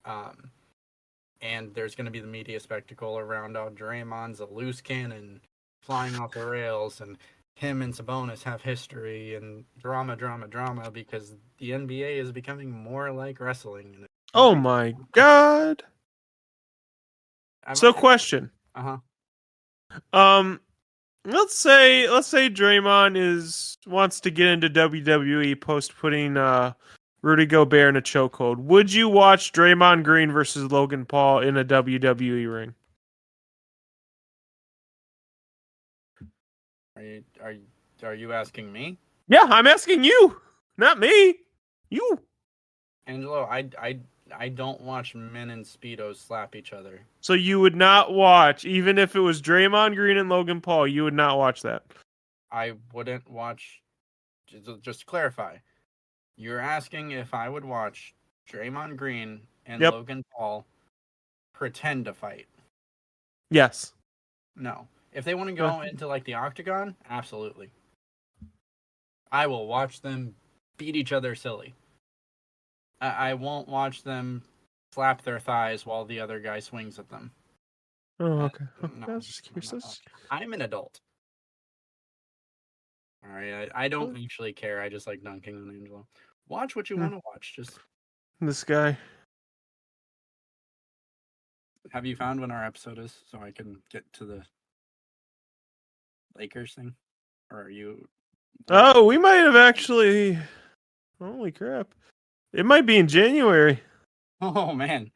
And there's going to be the media spectacle around Draymond's a loose cannon flying off the rails, and him and Sabonis have history and drama because the NBA is becoming more like wrestling. Oh my God. So question. Let's say Draymond wants to get into WWE post putting Rudy Gobert in a chokehold. Would you watch Draymond Green versus Logan Paul in a WWE ring? Are you asking me? Yeah, I'm asking you, not me. You. Angelo, I don't watch men in Speedos slap each other. So you would not watch, even if it was Draymond Green and Logan Paul, you would not watch that? I wouldn't watch. Just to clarify, you're asking if I would watch Draymond Green and Logan Paul pretend to fight? Yes. No. If they want to go into like the octagon, absolutely. I will watch them beat each other silly. I won't watch them slap their thighs while the other guy swings at them. Oh, okay. No, I was just curious. no. I'm an adult. All right, I don't actually care. I just like dunking on Angelo. Watch what you want to watch. Just this guy. Have you found when our episode is so I can get to the Lakers thing? Or are you? Oh, we might have actually. Holy crap! It might be in January. Oh man,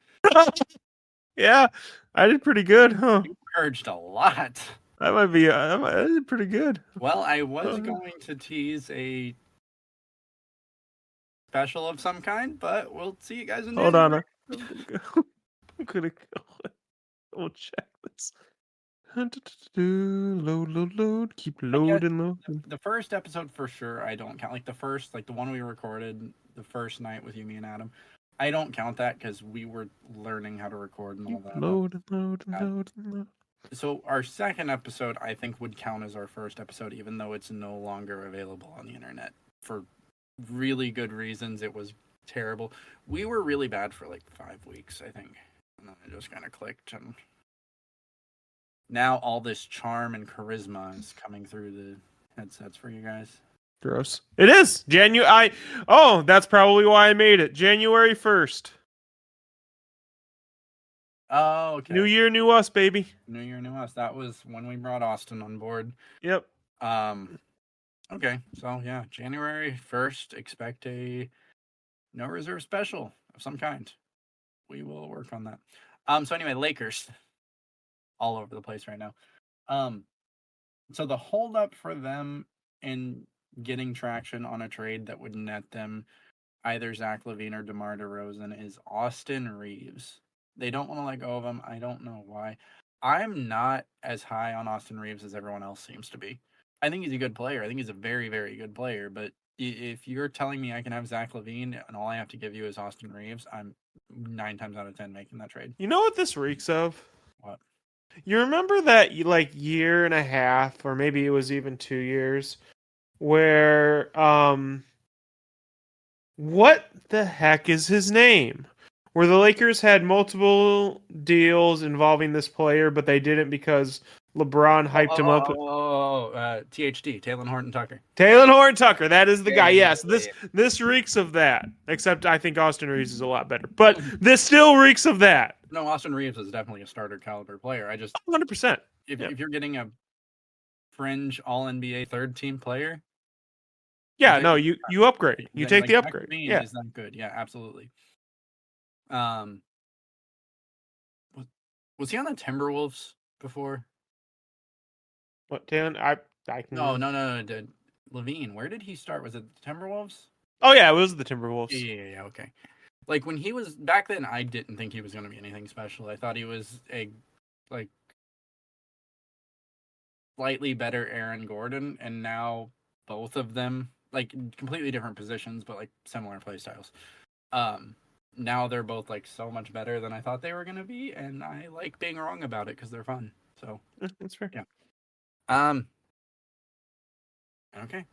Yeah, I did pretty good, huh? you purged a lot. That might be. I did pretty good. Well, I was going to tease a special of some kind, but we'll see you guys in Hold January. on. I'm gonna go. I'm gonna go. We'll check this. Load. Keep I guess loading. the first episode for sure I don't count. Like the first, like the one we recorded the first night with you, me, and Adam. I don't count that because we were learning how to record and all Keep that. loading. So our second episode, I think, would count as our first episode, even though it's no longer available on the internet for really good reasons. It was terrible. We were really bad for like 5 weeks, I think, and then it just kind of clicked. And now all this charm and charisma is coming through the headsets for you guys. Gross. It is January. Oh, that's probably why I made it. January 1st. Oh, okay. New year, new us, baby. New year, new us. That was when we brought Austin on board. Yep. Okay, so yeah, January 1st, expect a No Reserve special of some kind. We will work on that. So anyway, Lakers. All over the place right now. So the holdup for them in getting traction on a trade that would net them either Zach LaVine or DeMar DeRozan is Austin Reeves. They don't want to let go of him. I don't know why. I'm not as high on Austin Reeves as everyone else seems to be. I think he's a good player. I think he's a very, very good player. But if you're telling me I can have Zach LaVine and all I have to give you is Austin Reeves, I'm 9 times out of 10 making that trade. You know what this reeks of? What? You remember that like year and a half, or maybe it was even 2 years, where what the heck is his name? Where the Lakers had multiple deals involving this player, but they didn't because LeBron hyped him up. THT, Taylor Horton Tucker. Taylor Horton Tucker, that is the guy. Yeah, Yes, this reeks of that. Except I think Austin Reeves is a lot better, but this still reeks of that. No, Austin Reeves is definitely a starter caliber player. I just 100%. if you're getting a fringe All NBA third team player, Yeah, no, you upgrade. You take like the upgrade. Yeah. is that good? Yeah, absolutely. Was he on the Timberwolves before? What, Taylor? I can. No. LaVine, where did he start? Was it the Timberwolves? Oh yeah, it was the Timberwolves. Yeah. Okay. Like when he was back then, I didn't think he was going to be anything special. I thought he was a like slightly better Aaron Gordon, and now both of them like completely different positions, but like similar play styles. Now they're both like so much better than I thought they were going to be, and I like being wrong about it because they're fun. So That's fair. Yeah. Okay.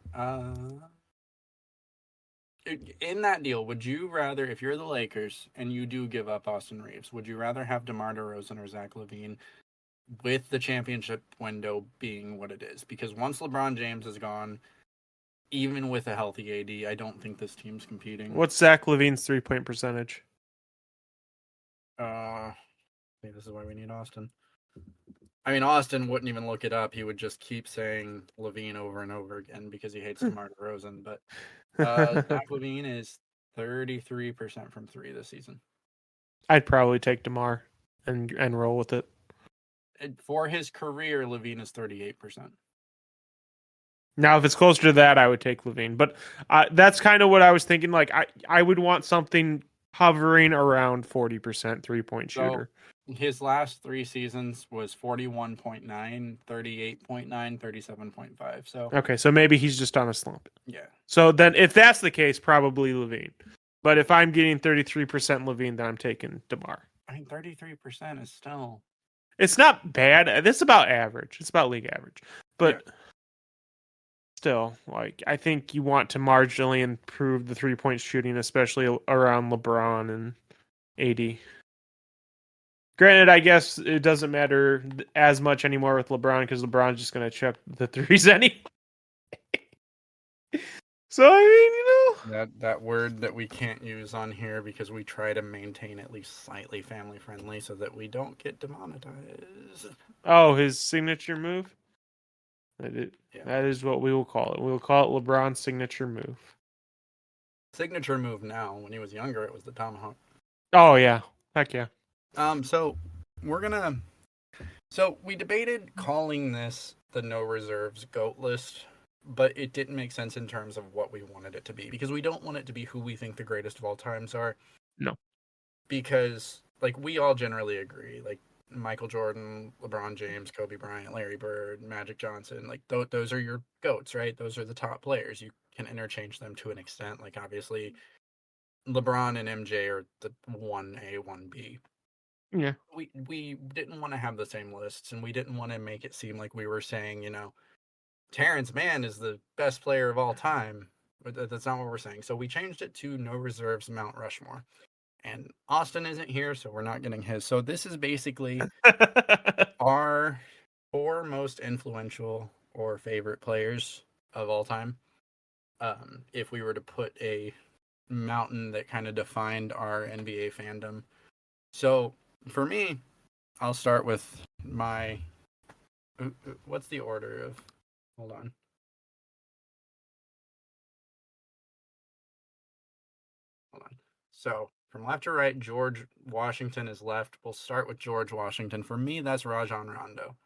In that deal, would you rather, if you're the Lakers and you do give up Austin Reeves, would you rather have DeMar DeRozan or Zach LaVine with the championship window being what it is? Because once LeBron James is gone, even with a healthy AD, I don't think this team's competing. What's Zach LaVine's 3-point percentage? This is why we need Austin. I mean, Austin wouldn't even look it up. He would just keep saying LaVine over and over again because he hates DeMar DeRozan. But Zach LaVine is 33% from 3 this season. I'd probably take DeMar and roll with it. For his career, LaVine is 38%. Now, if it's closer to that, I would take LaVine. But that's kind of what I was thinking. Like, I would want something hovering around 40% 3-point shooter. So his last 3 seasons was 41.9, 38.9, 37.5. So okay, so maybe he's just on a slump. Yeah. So then, if that's the case, probably LaVine. But if I'm getting 33% LaVine, then I'm taking DeMar. I mean, 33% is still. It's not bad. It's about average. It's about league average. But still, like, I think you want to marginally improve the 3-point shooting, especially around LeBron and AD. Granted, I guess it doesn't matter as much anymore with LeBron because LeBron's just going to chuck the threes anyway. So, I mean, that word that we can't use on here because we try to maintain at least slightly family friendly so that we don't get demonetized. Oh, his signature move? That is what we will call it. We will call it LeBron's signature move. Signature move now. When he was younger, it was the tomahawk. Oh yeah, heck yeah. So we're gonna. So we debated calling this the No Reserves GOAT list, but it didn't make sense in terms of what we wanted it to be because we don't want it to be who we think the greatest of all times are. No. Because like we all generally agree, like Michael Jordan, LeBron James, Kobe Bryant, Larry Bird, Magic Johnson, like those are your goats, right? Those are the top players. You can interchange them to an extent. Like obviously, LeBron and MJ are the 1A, 1B. Yeah. We didn't want to have the same lists, and we didn't want to make it seem like we were saying, Terrence Mann is the best player of all time. But that's not what we're saying. So we changed it to No Reserves Mount Rushmore. And Austin isn't here, so we're not getting his. So this is basically our four most influential or favorite players of all time. If we were to put a mountain that kind of defined our NBA fandom. So for me, I'll start with my. What's the order of? Hold on. Hold on. So from left to right, George Washington is left. We'll start with George Washington. For me, that's Rajon Rondo.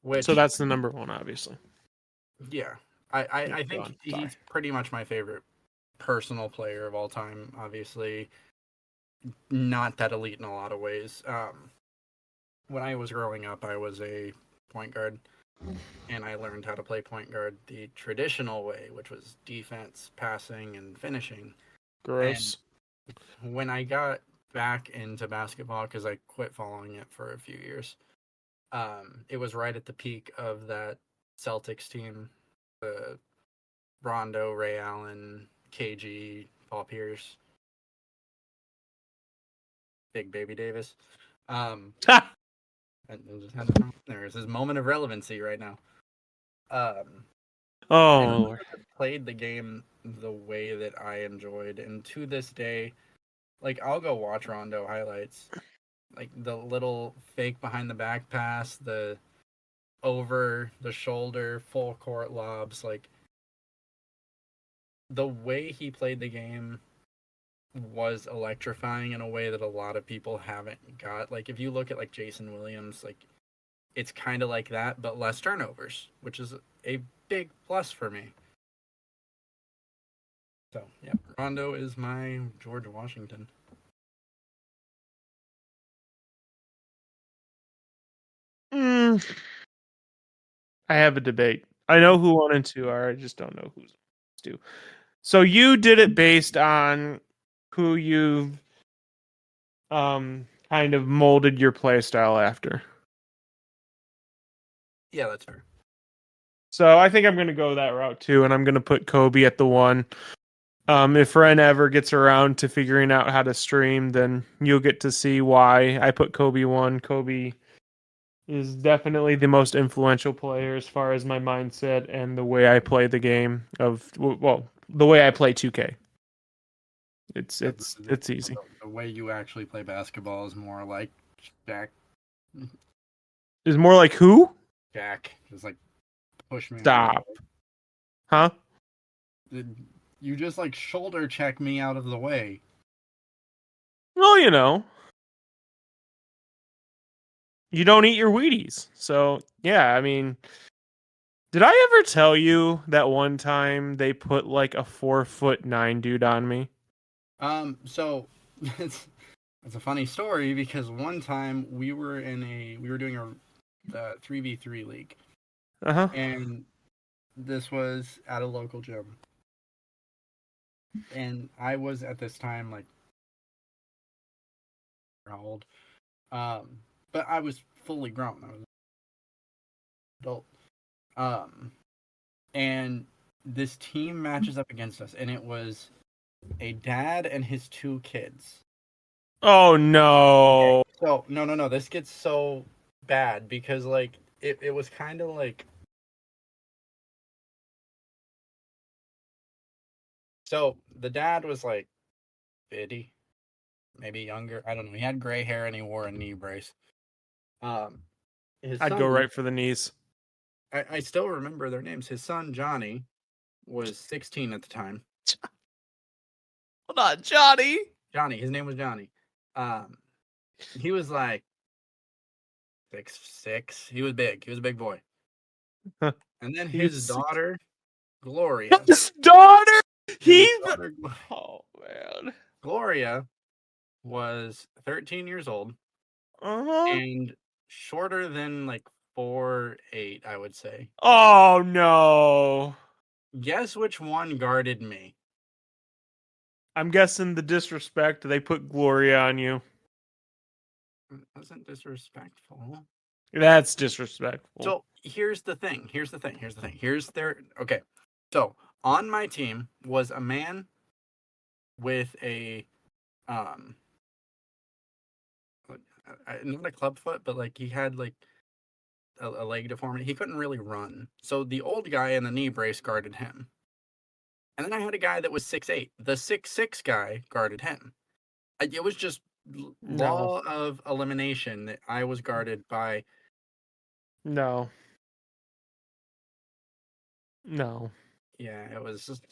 So Which, that's the number one, obviously. yeah, I, I, Yeah, I go think on. Sorry. he's pretty much my favorite personal player of all time. Obviously, not that elite in a lot of ways. When I was growing up, I was a point guard, and I learned how to play point guard the traditional way, which was defense, passing, and finishing. And Gross. when I got back into basketball, because I quit following it for a few years, it was right at the peak of that Celtics team, the Rondo, Ray Allen, KG, Paul Pierce, Big Baby Davis. Ha! And just had to throw him in there. It's his moment of relevancy right now. Um, and Oh Lord. played the game the way that I enjoyed, and to this day, like I'll go watch Rondo highlights, like the little fake behind the back pass, the over the shoulder full court lobs, like the way he played the game was electrifying in a way that a lot of people haven't got. Like if you look at like Jason Williams, like it's kind of like that, but less turnovers, which is a big plus for me. So yeah, Rondo is my George Washington. Mm, I have a debate. I know who 1 and 2 are. I just don't know who's two. So you did it based on who you kind of molded your play style after. Yeah, that's fair. So I think I'm going to go that route too, and I'm going to put Kobe at the 1. If Rehn ever gets around to figuring out how to stream, then you'll get to see why I put Kobe 1. Kobe is definitely the most influential player as far as my mindset and the way I play the game the way I play 2K. It's Yeah, it's it's easy. the way you actually play basketball is more like Jack. Is more like who? Jack, just like push me out of the Stop. Huh? way. You just like shoulder check me out of the way. Well, you don't eat your Wheaties. So, yeah, I mean, did I ever tell you that one time they put like a 4'9" dude on me? So it's it's a funny story because one time we were doing a 3v3 league, Uh-huh. and this was at a local gym, and I was at this time like how old, but I was fully grown. I was an adult. Um, and this team matches up against us, and it was a dad and his two kids. Oh Okay. no. So no. This gets so bad because like it was kind of like so the dad was like 50, maybe younger. I don't know. He had gray hair and he wore a knee brace. Um, his I'd go son, right for the knees. I still remember their names. His son Johnny was 16 at the time. Hold on, Johnny. Johnny, his name was Johnny. He was like 6'6". He was big. He was a big boy. And then his He's daughter, Gloria, his daughter. his He's daughter oh man. Gloria was 13 years old Uh-huh. and shorter than like 4'8", I would say. Oh no. Guess which one guarded me? I'm guessing the disrespect they put Gloria on you. It wasn't disrespectful. That's disrespectful. So here's the thing. Here's their okay. So on my team was a man with a um not a club foot, but like he had like a leg deformity. He couldn't really run. So the old guy in the knee brace guarded him. And then I had a guy that was 6'8". The 6'6" guy guarded him. It was just No. law of elimination that I was guarded by. No. No. Yeah, it was just.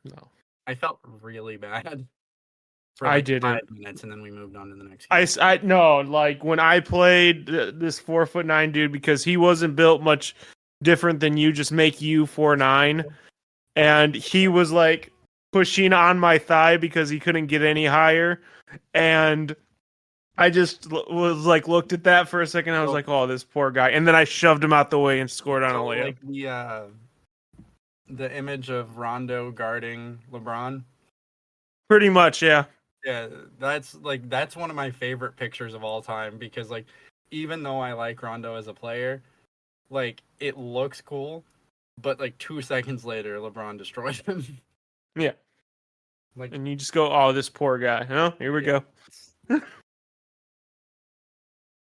No. I felt really bad for I like didn't. 5 minutes, and then we moved on to the next I, game. s- I no, like when I played this 4'9" dude, because he wasn't built much different than you, just make you 4'9", and he was like pushing on my thigh because he couldn't get any higher, and I just was like looked at that for a second. I was So, like, oh, this poor guy, and then I shoved him out the way and scored on a so layup. like the image of Rondo guarding LeBron. Pretty much, yeah. Yeah, that's one of my favorite pictures of all time because like even though I like Rondo as a player, like it looks cool, but like 2 seconds later LeBron destroys him. Yeah. Like And you just go, oh, this poor guy. Oh, here we yeah, go.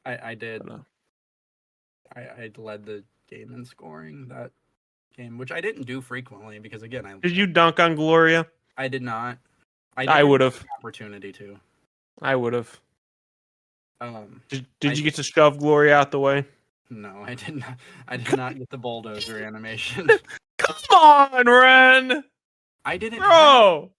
I did But, I led the game in scoring that game, which I didn't do frequently because again did you dunk on Gloria? I did not. I I didn't would have have. the opportunity to. I would have. Um, Did I you get to shove Gloria out the way? no, I did not. I did not get the bulldozer animation. Come on, Ren! I didn't have. Bro!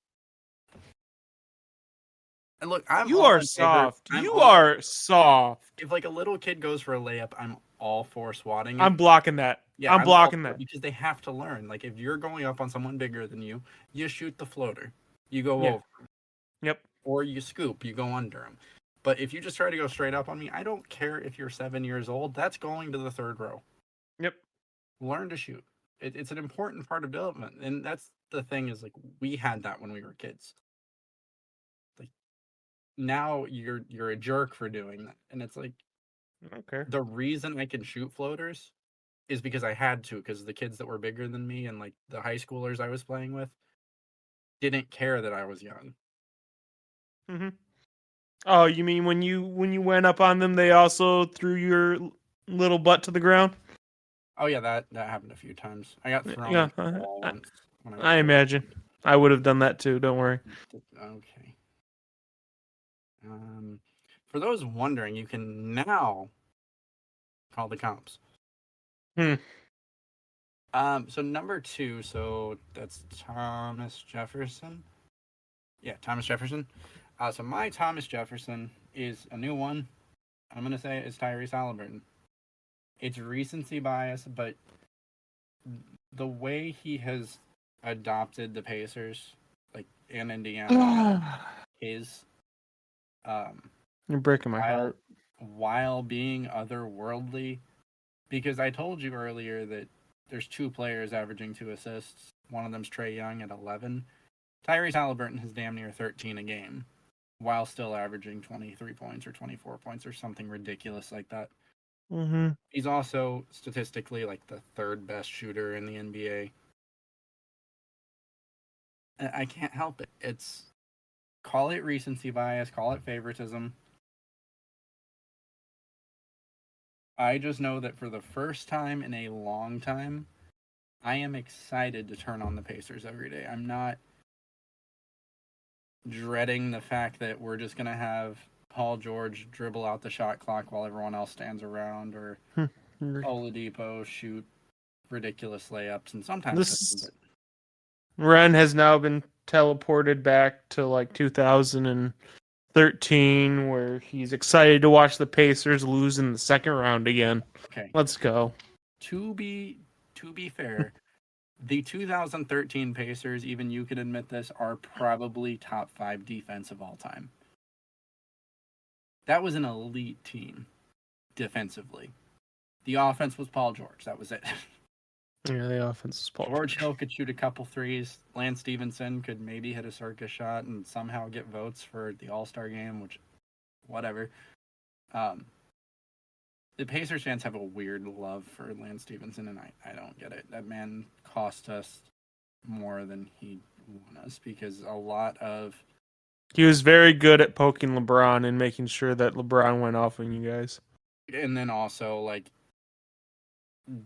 And look, I'm You all are in favor. soft. I'm You all are soft. if like a little kid goes for a layup, I'm all for swatting it. I'm blocking that. Yeah, I'm I'm all blocking for it that. because they have to learn. Like if you're going up on someone bigger than you shoot the floater, you go Yeah. over, Yep. or you scoop, you go under them. But if you just try to go straight up on me, I don't care if you're 7 years old. That's going to the third row. Yep. Learn to shoot. It's an important part of development, and that's the thing is like we had that when we were kids. Like now you're a jerk for doing that, and it's like I don't care. the reason I can shoot floaters is because I had to, because the kids that were bigger than me and like the high schoolers I was playing with didn't care that I was young. Mm-hmm. Oh, you mean when you went up on them, they also threw your little butt to the ground? Oh yeah, that happened a few times. I got thrown Yeah. into the wall once when I was I imagine. I would have done that too. Don't worry. okay. For those wondering, you can now call the comps. Hmm. So number 2, so that's Thomas Jefferson. Yeah, Thomas Jefferson. So my Thomas Jefferson is a new one. I'm gonna say it's Tyrese Halliburton. It's recency bias, but the way he has adopted the Pacers, like in Indiana, is You're breaking my while heart. while being otherworldly. Because I told you earlier that there's 2 players averaging 2 assists. One of them's Trae Young at 11. Tyrese Halliburton has damn near 13 a game, while still averaging 23 points or 24 points or something ridiculous like that. Mm-hmm. He's also statistically like the 3rd best shooter in the NBA. I can't help it. It's call it recency bias, call it favoritism. I just know that for the first time in a long time, I am excited to turn on the Pacers every day. I'm not dreading the fact that we're just going to have Paul George dribble out the shot clock while everyone else stands around, or Oladipo shoot ridiculous layups, and sometimes This Ren has now been teleported back to like 2013 13, where he's excited to watch the Pacers lose in the second round again. Okay. Let's go. To be fair, the 2013 Pacers, even you can admit this, are probably top 5 defense of all time. That was an elite team defensively. The offense was Paul George. That was it. Yeah, the offense is Paul George Hill could shoot a couple threes. Lance Stevenson could maybe hit a circus shot and somehow get votes for the All-Star game, which, whatever. The Pacers fans have a weird love for Lance Stevenson, and I don't get it. That man cost us more than he won us because a lot of... He was very good at poking LeBron and making sure that LeBron went off on you guys. And then also, like,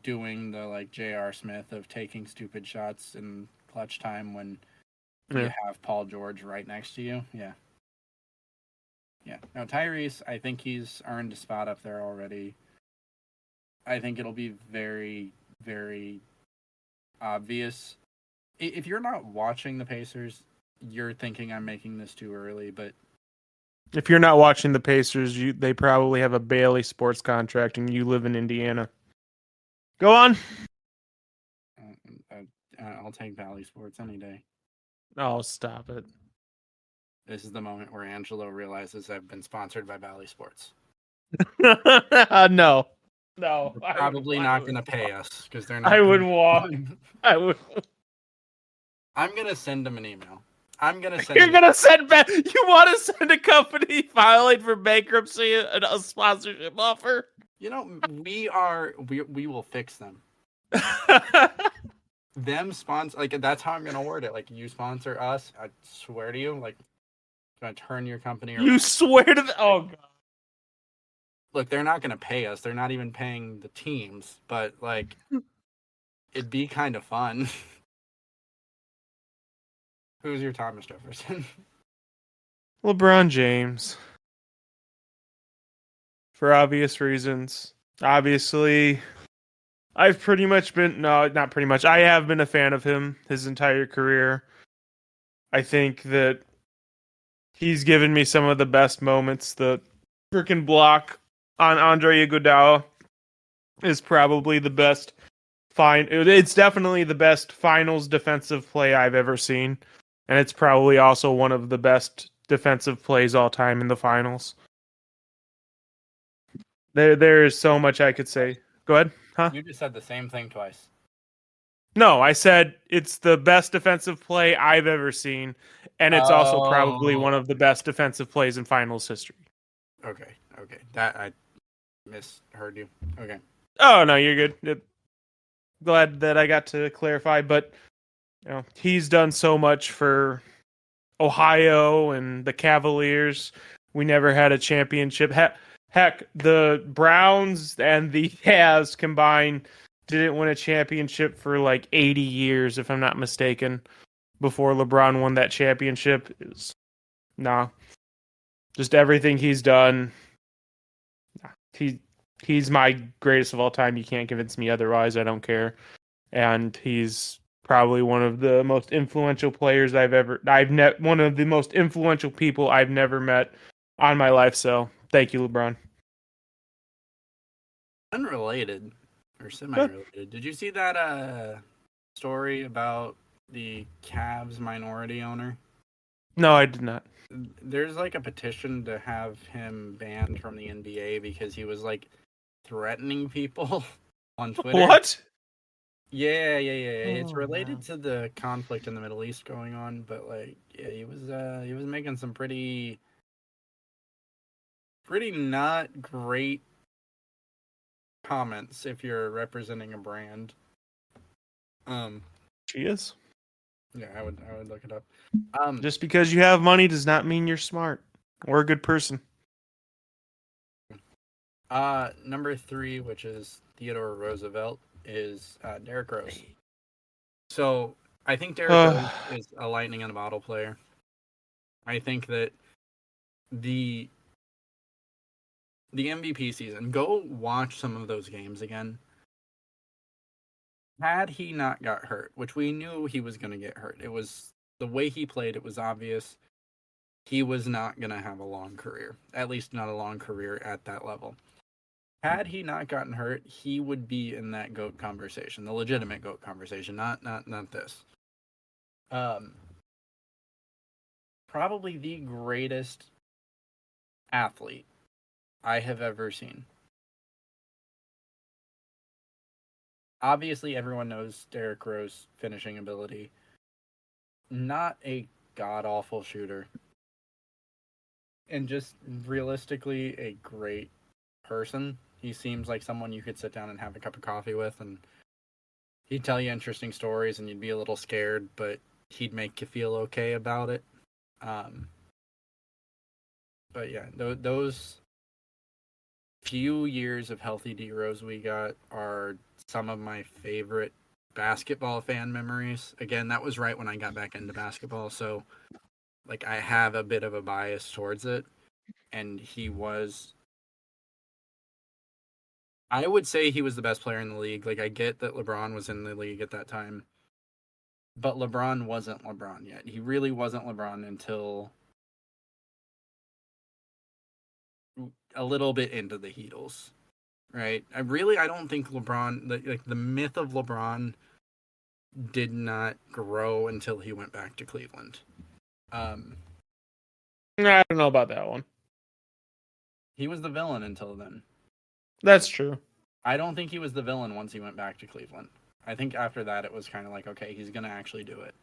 doing the, like, J.R. Smith of taking stupid shots in clutch time when you have Paul George right next to you. Yeah. Yeah. Now, Tyrese, I think he's earned a spot up there already. I think it'll be very, very obvious. If you're not watching the Pacers, you're thinking I'm making this too early, but... If you're not watching the Pacers, they probably have a Bailey Sports contract and you live in Indiana. Go on. I'll take Valley Sports any day. Oh, stop it. This is the moment where Angelo realizes I've been sponsored by Valley Sports. No. They're probably not going to pay us because they're not. I would walk. I would. I'm going to send them an email. You're going to send back. You want to send a company filing for bankruptcy a sponsorship offer? You know, we will fix them. Them sponsor, like, that's how I'm going to word it. Like, you sponsor us, I swear to you, like, I'm going to turn your company around. You swear to the... Oh, God. Look, they're not going to pay us. They're not even paying the teams. But, like, it'd be kind of fun. Who's your Thomas Jefferson? LeBron James. For obvious reasons. Obviously, I've pretty much been... No, not pretty much. I have been a fan of him his entire career. I think that he's given me some of the best moments. The freaking block on Andre Iguodala is probably the best. It's definitely the best finals defensive play I've ever seen, and it's probably also one of the best defensive plays all time in the finals. There is so much I could say. Go ahead, huh? You just said the same thing twice. No, I said it's the best defensive play I've ever seen, and it's also probably one of the best defensive plays in finals history. Okay. That I misheard you. Okay. Oh no, you're good. Glad that I got to clarify, but you know, he's done so much for Ohio and the Cavaliers. We never had a championship. Heck, the Browns and the Cavs combined didn't win a championship for like 80 years, if I'm not mistaken, before LeBron won that championship. Just everything he's done. He's my greatest of all time. You can't convince me otherwise. I don't care. And he's probably one of the most influential players one of the most influential people I've never met on my life. So thank you, LeBron. Unrelated or semi-related. Did you see that story about the Cavs minority owner? No, I did not. There's like a petition to have him banned from the NBA because he was like threatening people on Twitter. What? Yeah. It's related to the conflict in the Middle East going on, but like, yeah, he was making some pretty not great comments if you're representing a brand. She is. Yeah, I would look it up. Just because you have money does not mean you're smart or a good person. Number 3, which is Theodore Roosevelt, is Derrick Rose. So I think Derrick Rose is a lightning in a bottle player. I think that the MVP season, go watch some of those games again. Had he not got hurt, which we knew he was going to get hurt, it was the way he played, it was obvious. he was not going to have a long career, at least not a long career at that level. Had he not gotten hurt, he would be in that GOAT conversation, the legitimate GOAT conversation, not this. Probably the greatest athlete I have ever seen. Obviously, everyone knows Derrick Rose' finishing ability. Not a god-awful shooter. And just realistically, a great person. He seems like someone you could sit down and have a cup of coffee with, and he'd tell you interesting stories, and you'd be a little scared, but he'd make you feel okay about it. Um, but yeah, those few years of healthy D Rose we got are some of my favorite basketball fan memories. Again, that was right when I got back into basketball, so like I have a bit of a bias towards it. And I would say he was the best player in the league. Like I get that LeBron was in the league at that time, but LeBron wasn't LeBron yet. He really wasn't LeBron until a little bit into the Heatles, right? I don't think LeBron, like the myth of LeBron, did not grow until he went back to Cleveland. I don't know about that one. He was the villain until then. That's true. I don't think he was the villain once he went back to Cleveland. I think after that it was kind of like, okay, he's going to actually do it.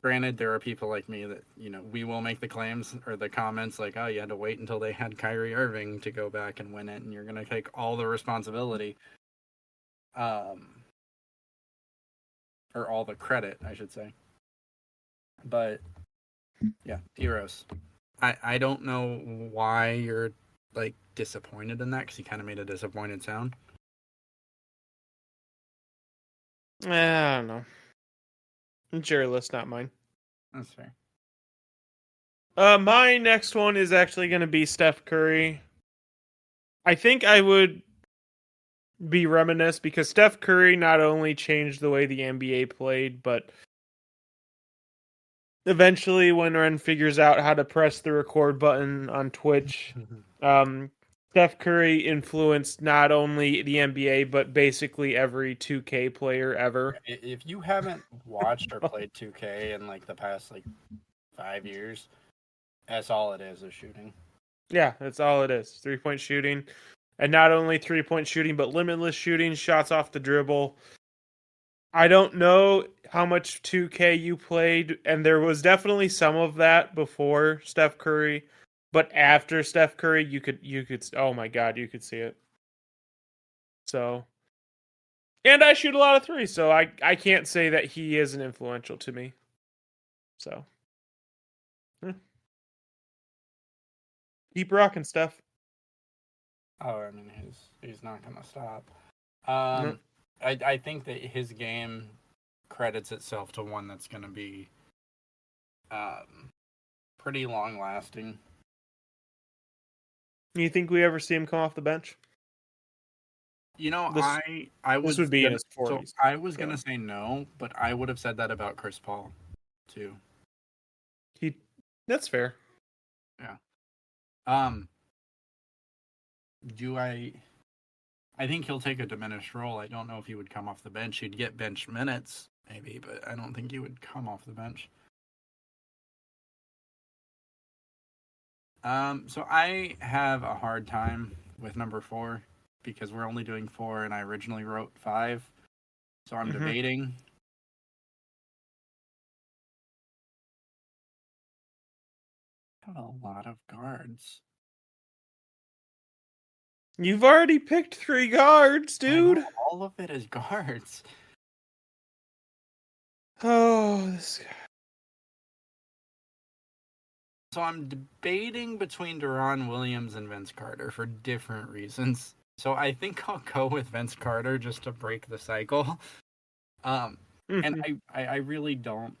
Granted, there are people like me that, we will make the claims or the comments like, oh, you had to wait until they had Kyrie Irving to go back and win it, and you're going to take all the responsibility. Or all the credit, I should say. But, yeah, D-Rose. I don't know why you're, like, disappointed in that, because he kind of made a disappointed sound. I don't know. It's your list, not mine. That's fair. My next one is actually going to be Steph Curry. I think I would be reminiscent because Steph Curry not only changed the way the NBA played, but eventually when Ren figures out how to press the record button on Twitch, Steph Curry influenced not only the NBA, but basically every 2K player ever. If you haven't watched or played 2K in, like, the past, like, 5 years, that's all it is shooting. Yeah, that's all it is. 3-point shooting. And not only 3-point shooting, but limitless shooting, shots off the dribble. I don't know how much 2K you played, and there was definitely some of that before Steph Curry, but after Steph Curry, you could oh my god, you could see it. So, and I shoot a lot of threes, so I can't say that he isn't influential to me. So, keep rocking, Steph. Oh, I mean, he's not gonna stop. No. I think that his game credits itself to one that's gonna be pretty long lasting. You think we ever see him come off the bench? This I this would be in his 40s. So I was gonna say no, but I would have said that about Chris Paul too. That's fair. Yeah. Do I think he'll take a diminished role. I don't know if he would come off the bench. He'd get bench minutes, maybe, but I don't think he would come off the bench. So I have a hard time with number 4 because we're only doing 4 and I originally wrote 5. So I'm debating. I have a lot of guards. You've already picked 3 guards, dude. I know, all of it is guards. Oh, this guy. So I'm debating between Deron Williams and Vince Carter for different reasons. So I think I'll go with Vince Carter just to break the cycle. And I really don't.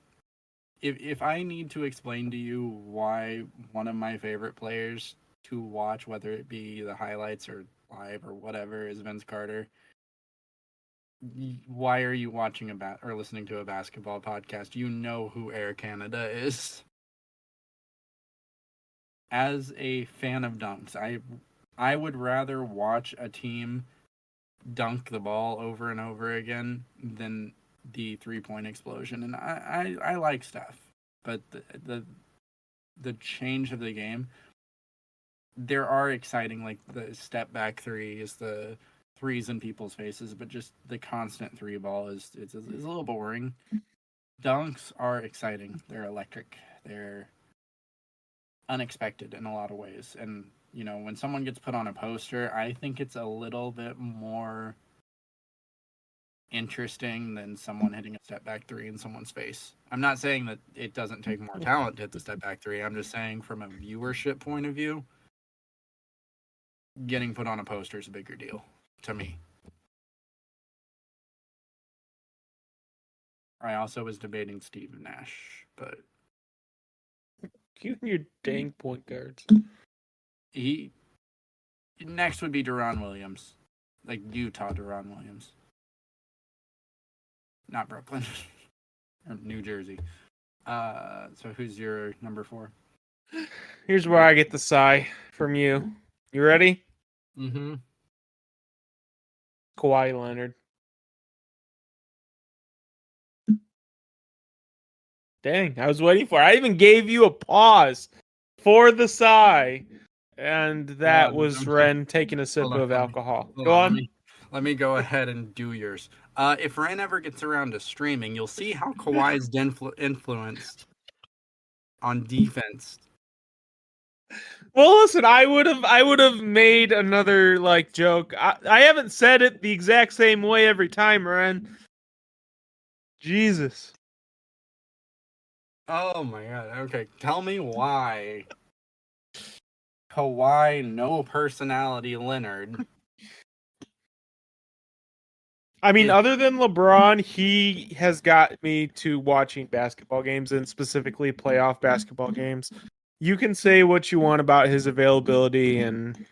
If I need to explain to you why one of my favorite players to watch, whether it be the highlights or live or whatever, is Vince Carter, why are you watching or listening to a basketball podcast? You know who Air Canada is. as a fan of dunks, I would rather watch a team dunk the ball over and over again than the 3-point explosion. And I like Steph, but the change of the game, there are exciting, like the step back threes, the threes in people's faces, but just the constant three ball is a little boring. Dunks are exciting. They're electric. They're unexpected in a lot of ways. And, you know, when someone gets put on a poster, I think it's a little bit more interesting than someone hitting a step back three in someone's face. I'm not saying that it doesn't take more talent to hit the step back three. I'm just saying from a viewership point of view, getting put on a poster is a bigger deal to me. I also was debating Steve Nash, but You and your dang point guards. he next would be Deron Williams, like Utah Deron Williams, not Brooklyn or New Jersey. So who's your number 4? Here's where I get the sigh from you. You ready? Mm-hmm. Kawhi Leonard. Dang, I was waiting for it. I even gave you a pause for the sigh. And that was Okay. Rehn taking a sip Hold on. of alcohol. Hold Go on. on. Let me go ahead and do yours. If Rehn ever gets around to streaming, you'll see how Kawhi's influenced on defense. Well, listen, I would have made another like joke. I haven't said it the exact same way every time, Rehn. Jesus. Oh my god. Okay, tell me why Kawhi no personality Leonard. I mean, Is, other than LeBron, he has got me to watching basketball games and specifically playoff basketball games. You can say what you want about his availability and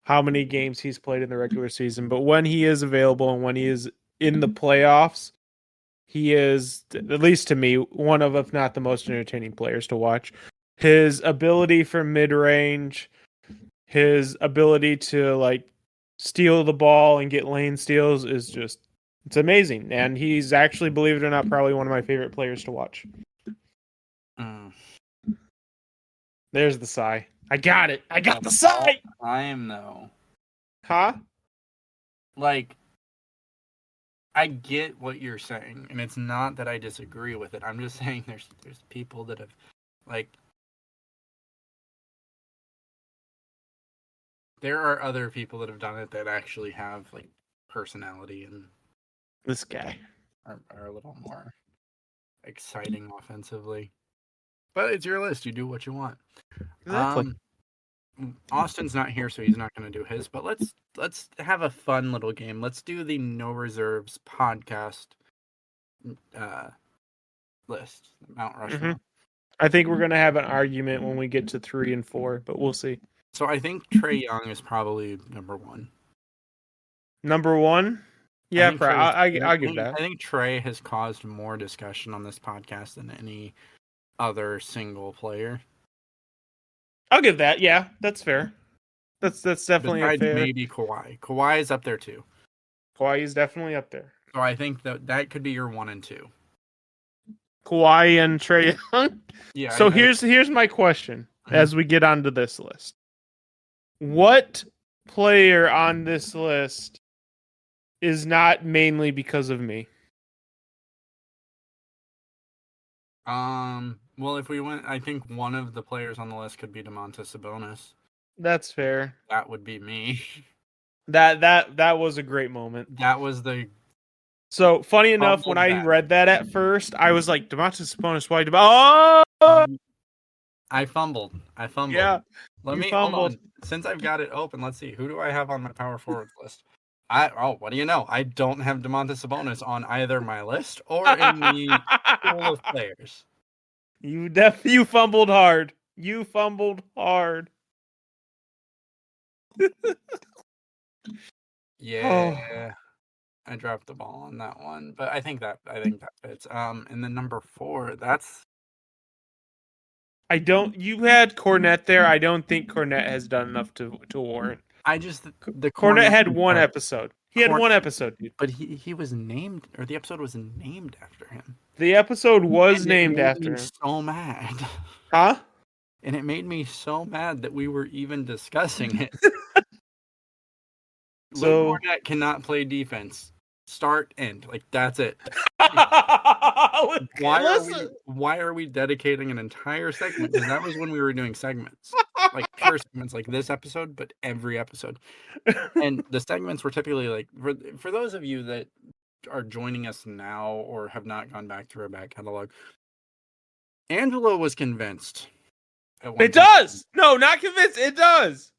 how many games he's played in the regular season, but when he is available and when he is in the playoffs, he is, at least to me, one of, if not the most entertaining players to watch. His ability from mid range, his ability to like steal the ball and get lane steals is just, it's amazing. And he's actually, believe it or not, probably one of my favorite players to watch. There's the sigh. I got it. I got the sigh. time though. Huh? Like, I get what you're saying, and it's not that I disagree with it. I'm just saying there's people that have, like, there are other people that have done it that actually have like personality and This guy. are a little more exciting offensively. But it's your list. You do what you want. Exactly. Austin's not here, so he's not going to do his. But let's have a fun little game. Let's do the No Reserves podcast list. Mount Rushmore. Mm-hmm. I think we're gonna have an argument when we get to 3 and 4, but we'll see. So I think Trae Young is probably number 1. Number 1? Yeah, I'll give that. I think Trae has caused more discussion on this podcast than any other single player. I'll give that. Yeah, that's fair. That's definitely Besides fair. maybe Kawhi. Kawhi is up there too. Kawhi is definitely up there. So I think that could be your 1 and 2. Kawhi and Trae Young. Yeah. So here's my question as we get onto this list. What player on this list is not mainly because of me? Well, if we went, I think one of the players on the list could be Domantas Sabonis. That's fair. That would be me. That was a great moment. That was the. So funny enough, when I read that at first, I was like, Domantas Sabonis, why? Oh! I fumbled. Yeah. Let me fumbled. hold on. Since I've got it open, let's see. Who do I have on my power forwards list? What do you know? I don't have Domantas Sabonis on either my list or in the pool of players. You fumbled hard. You fumbled hard. Yeah. I dropped the ball on that one, but I think that fits. And then number 4, that's You had Cornette there. I don't think Cornette has done enough to warrant. The Cornette had thing one that episode. He had one episode, dude. but he was named, or the episode was named after him. The episode was And it named made after me him. so mad. Huh? And it made me so mad that we were even discussing it. Luke So Cornette cannot play defense. Start, end. Like, that's it. Why are we dedicating an entire segment? Because that was when we were doing segments. Like pure segments like this episode, but every episode. And the segments were typically like, for those of you that are joining us now or have not gone back through our back catalog, Angelo was convinced at one it point. does. No, not convinced. It does.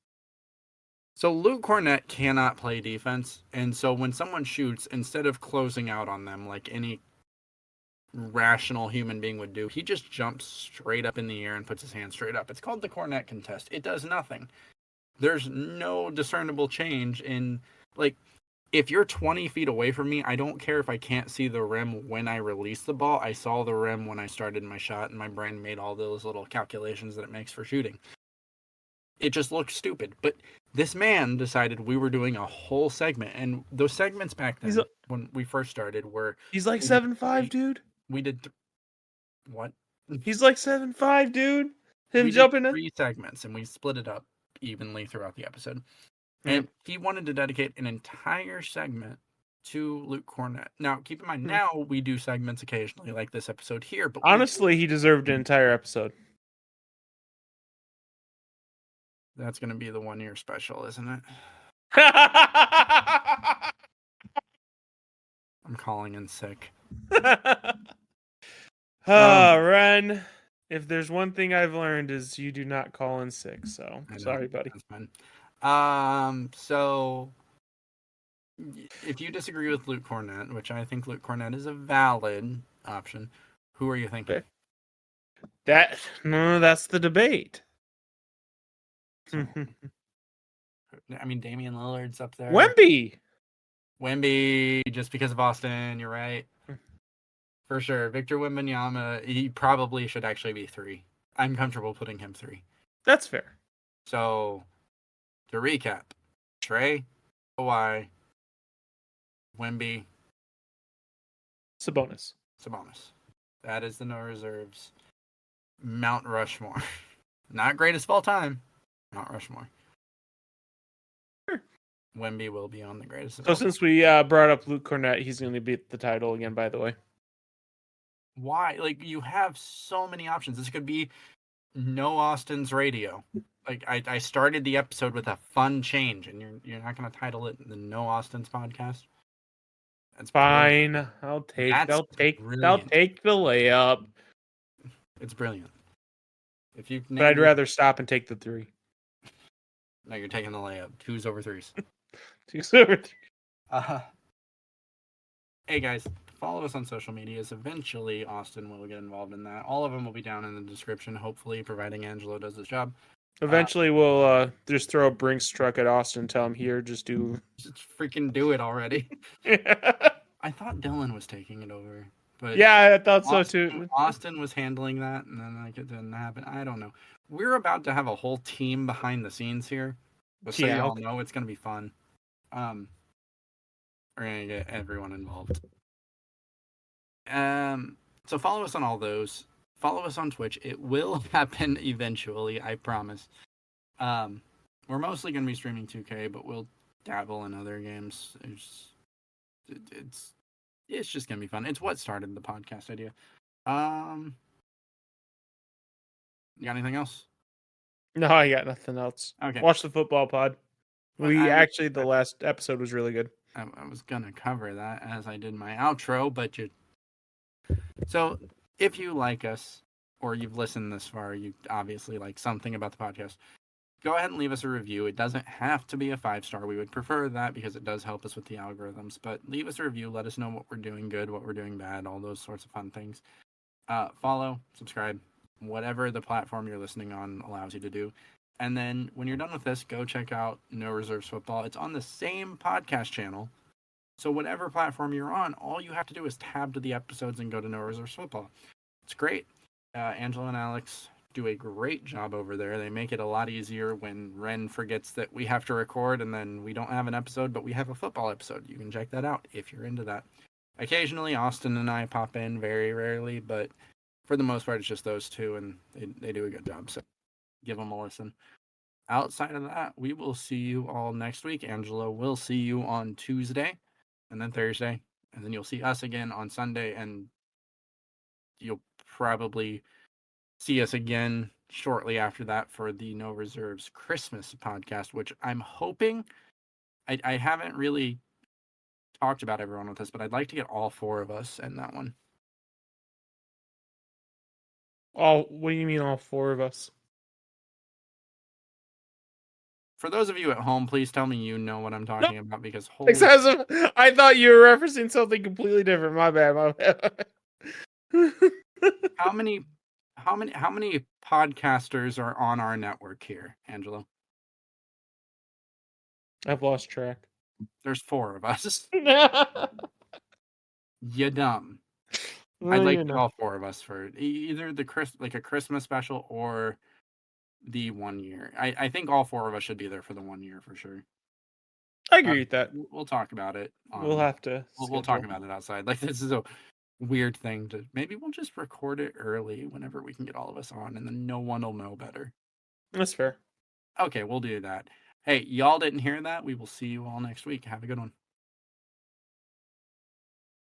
So Luke Cornette cannot play defense, and so when someone shoots, instead of closing out on them like any rational human being would do, he just jumps straight up in the air and puts his hand straight up. It's called the Cornette contest. It does nothing. There's no discernible change in, like, if you're 20 feet away from me, I don't care if I can't see the rim when I release the ball. I saw the rim when I started my shot, and my brain made all those little calculations that it makes for shooting. It just looks stupid. But this man decided we were doing a whole segment, and those segments back then, when we first started, were... He's like 7'5", dude. We did... What? He's like 7'5", dude. Him we jumping did in 3 segments, and we split it up evenly throughout the episode. And he wanted to dedicate an entire segment to Luke Cornette. Now, keep in mind, now we do segments occasionally, like this episode here. But honestly, he deserved an entire episode. That's going to be the 1 year special, isn't it? I'm calling in sick. Ren, if there's one thing I've learned is you do not call in sick. So sorry, buddy. That's fine. So if you disagree with Luke Cornette, which I think Luke Cornette is a valid option, who are you thinking? That's the debate. So, I mean, Damian Lillard's up there. Wemby, just because of Austin, you're right. For sure. Victor Wembanyama, he probably should actually be 3. I'm comfortable putting him 3. That's fair. So, to recap, Trey, Kawhi, Wemby, Sabonis. That is the No Reserves Mount Rushmore. Not greatest of all time. Mount Rushmore. Sure. Wemby will be on the greatest of all all time. Since we brought up Luke Cornette, he's going to beat the title again, by the way. Why? Like, you have so many options. This could be No Austin's Radio. Like, I started the episode with a fun change, and you're not going to title it the No Austin's podcast? That's fine. Brilliant. I'll take the layup. It's brilliant. But I'd rather stop and take the 3. No, you're taking the layup. 2s over 3s. 2s over 3. Hey guys, follow us on social medias. Eventually, Austin will get involved in that. All of them will be down in the description, hopefully, providing Angelo does his job. Eventually, we'll just throw a Brinks truck at Austin and tell him, just freaking do it already. I thought Dylan was taking it over. But yeah, I thought so too. Austin was handling that, and then it didn't happen. I don't know. We're about to have a whole team behind the scenes here. But so y'all know it's going to be fun. We're going to get everyone involved. So follow us on all those. Follow us on Twitch. It will happen eventually, I promise. We're mostly going to be streaming 2K, but we'll dabble in other games. It's just going to be fun. It's what started the podcast idea. You got anything else? No, I got nothing else. Okay. Watch the football pod. The last episode was really good. I was going to cover that as I did my outro, but So, if you like us, or you've listened this far, you obviously like something about the podcast, go ahead and leave us a review. It doesn't have to be a 5-star. We would prefer that because it does help us with the algorithms. But leave us a review. Let us know what we're doing good, what we're doing bad, all those sorts of fun things. Follow, subscribe, whatever the platform you're listening on allows you to do. And then when you're done with this, go check out No Reserves Football. It's on the same podcast channel. So whatever platform you're on, all you have to do is tab to the episodes and go to No Reserves Football. It's great. Angelo and Alex do a great job over there. They make it a lot easier when Rehn forgets that we have to record and then we don't have an episode, but we have a football episode. You can check that out if you're into that. Occasionally, Austin and I pop in, very rarely, but for the most part, it's just those two, and they do a good job. So give them a listen. Outside of that, we will see you all next week. Angelo will see you on Tuesday and then Thursday, and then you'll see us again on Sunday, and you'll probably see us again shortly after that for the No Reserves Christmas podcast, which I'm hoping I haven't really talked about everyone with this, but I'd like to get all four of us in that one. What do you mean all four of us? For those of you at home, please tell me you know what I'm talking about, because holy... I thought you were referencing something completely different. My bad. How many podcasters are on our network here, Angelo? I've lost track. There's 4 of us. You dumb. I'd like to get all 4 of us for either the a Christmas special or the 1 year. I think all 4 of us should be there for the 1 year for sure. I agree with that. We'll talk about it. We'll have to. We'll talk about it outside. Like, this is a weird thing to. Maybe we'll just record it early whenever we can get all of us on, and then no one will know better. That's fair. Okay, we'll do that. Hey, y'all didn't hear that? We will see you all next week. Have a good one.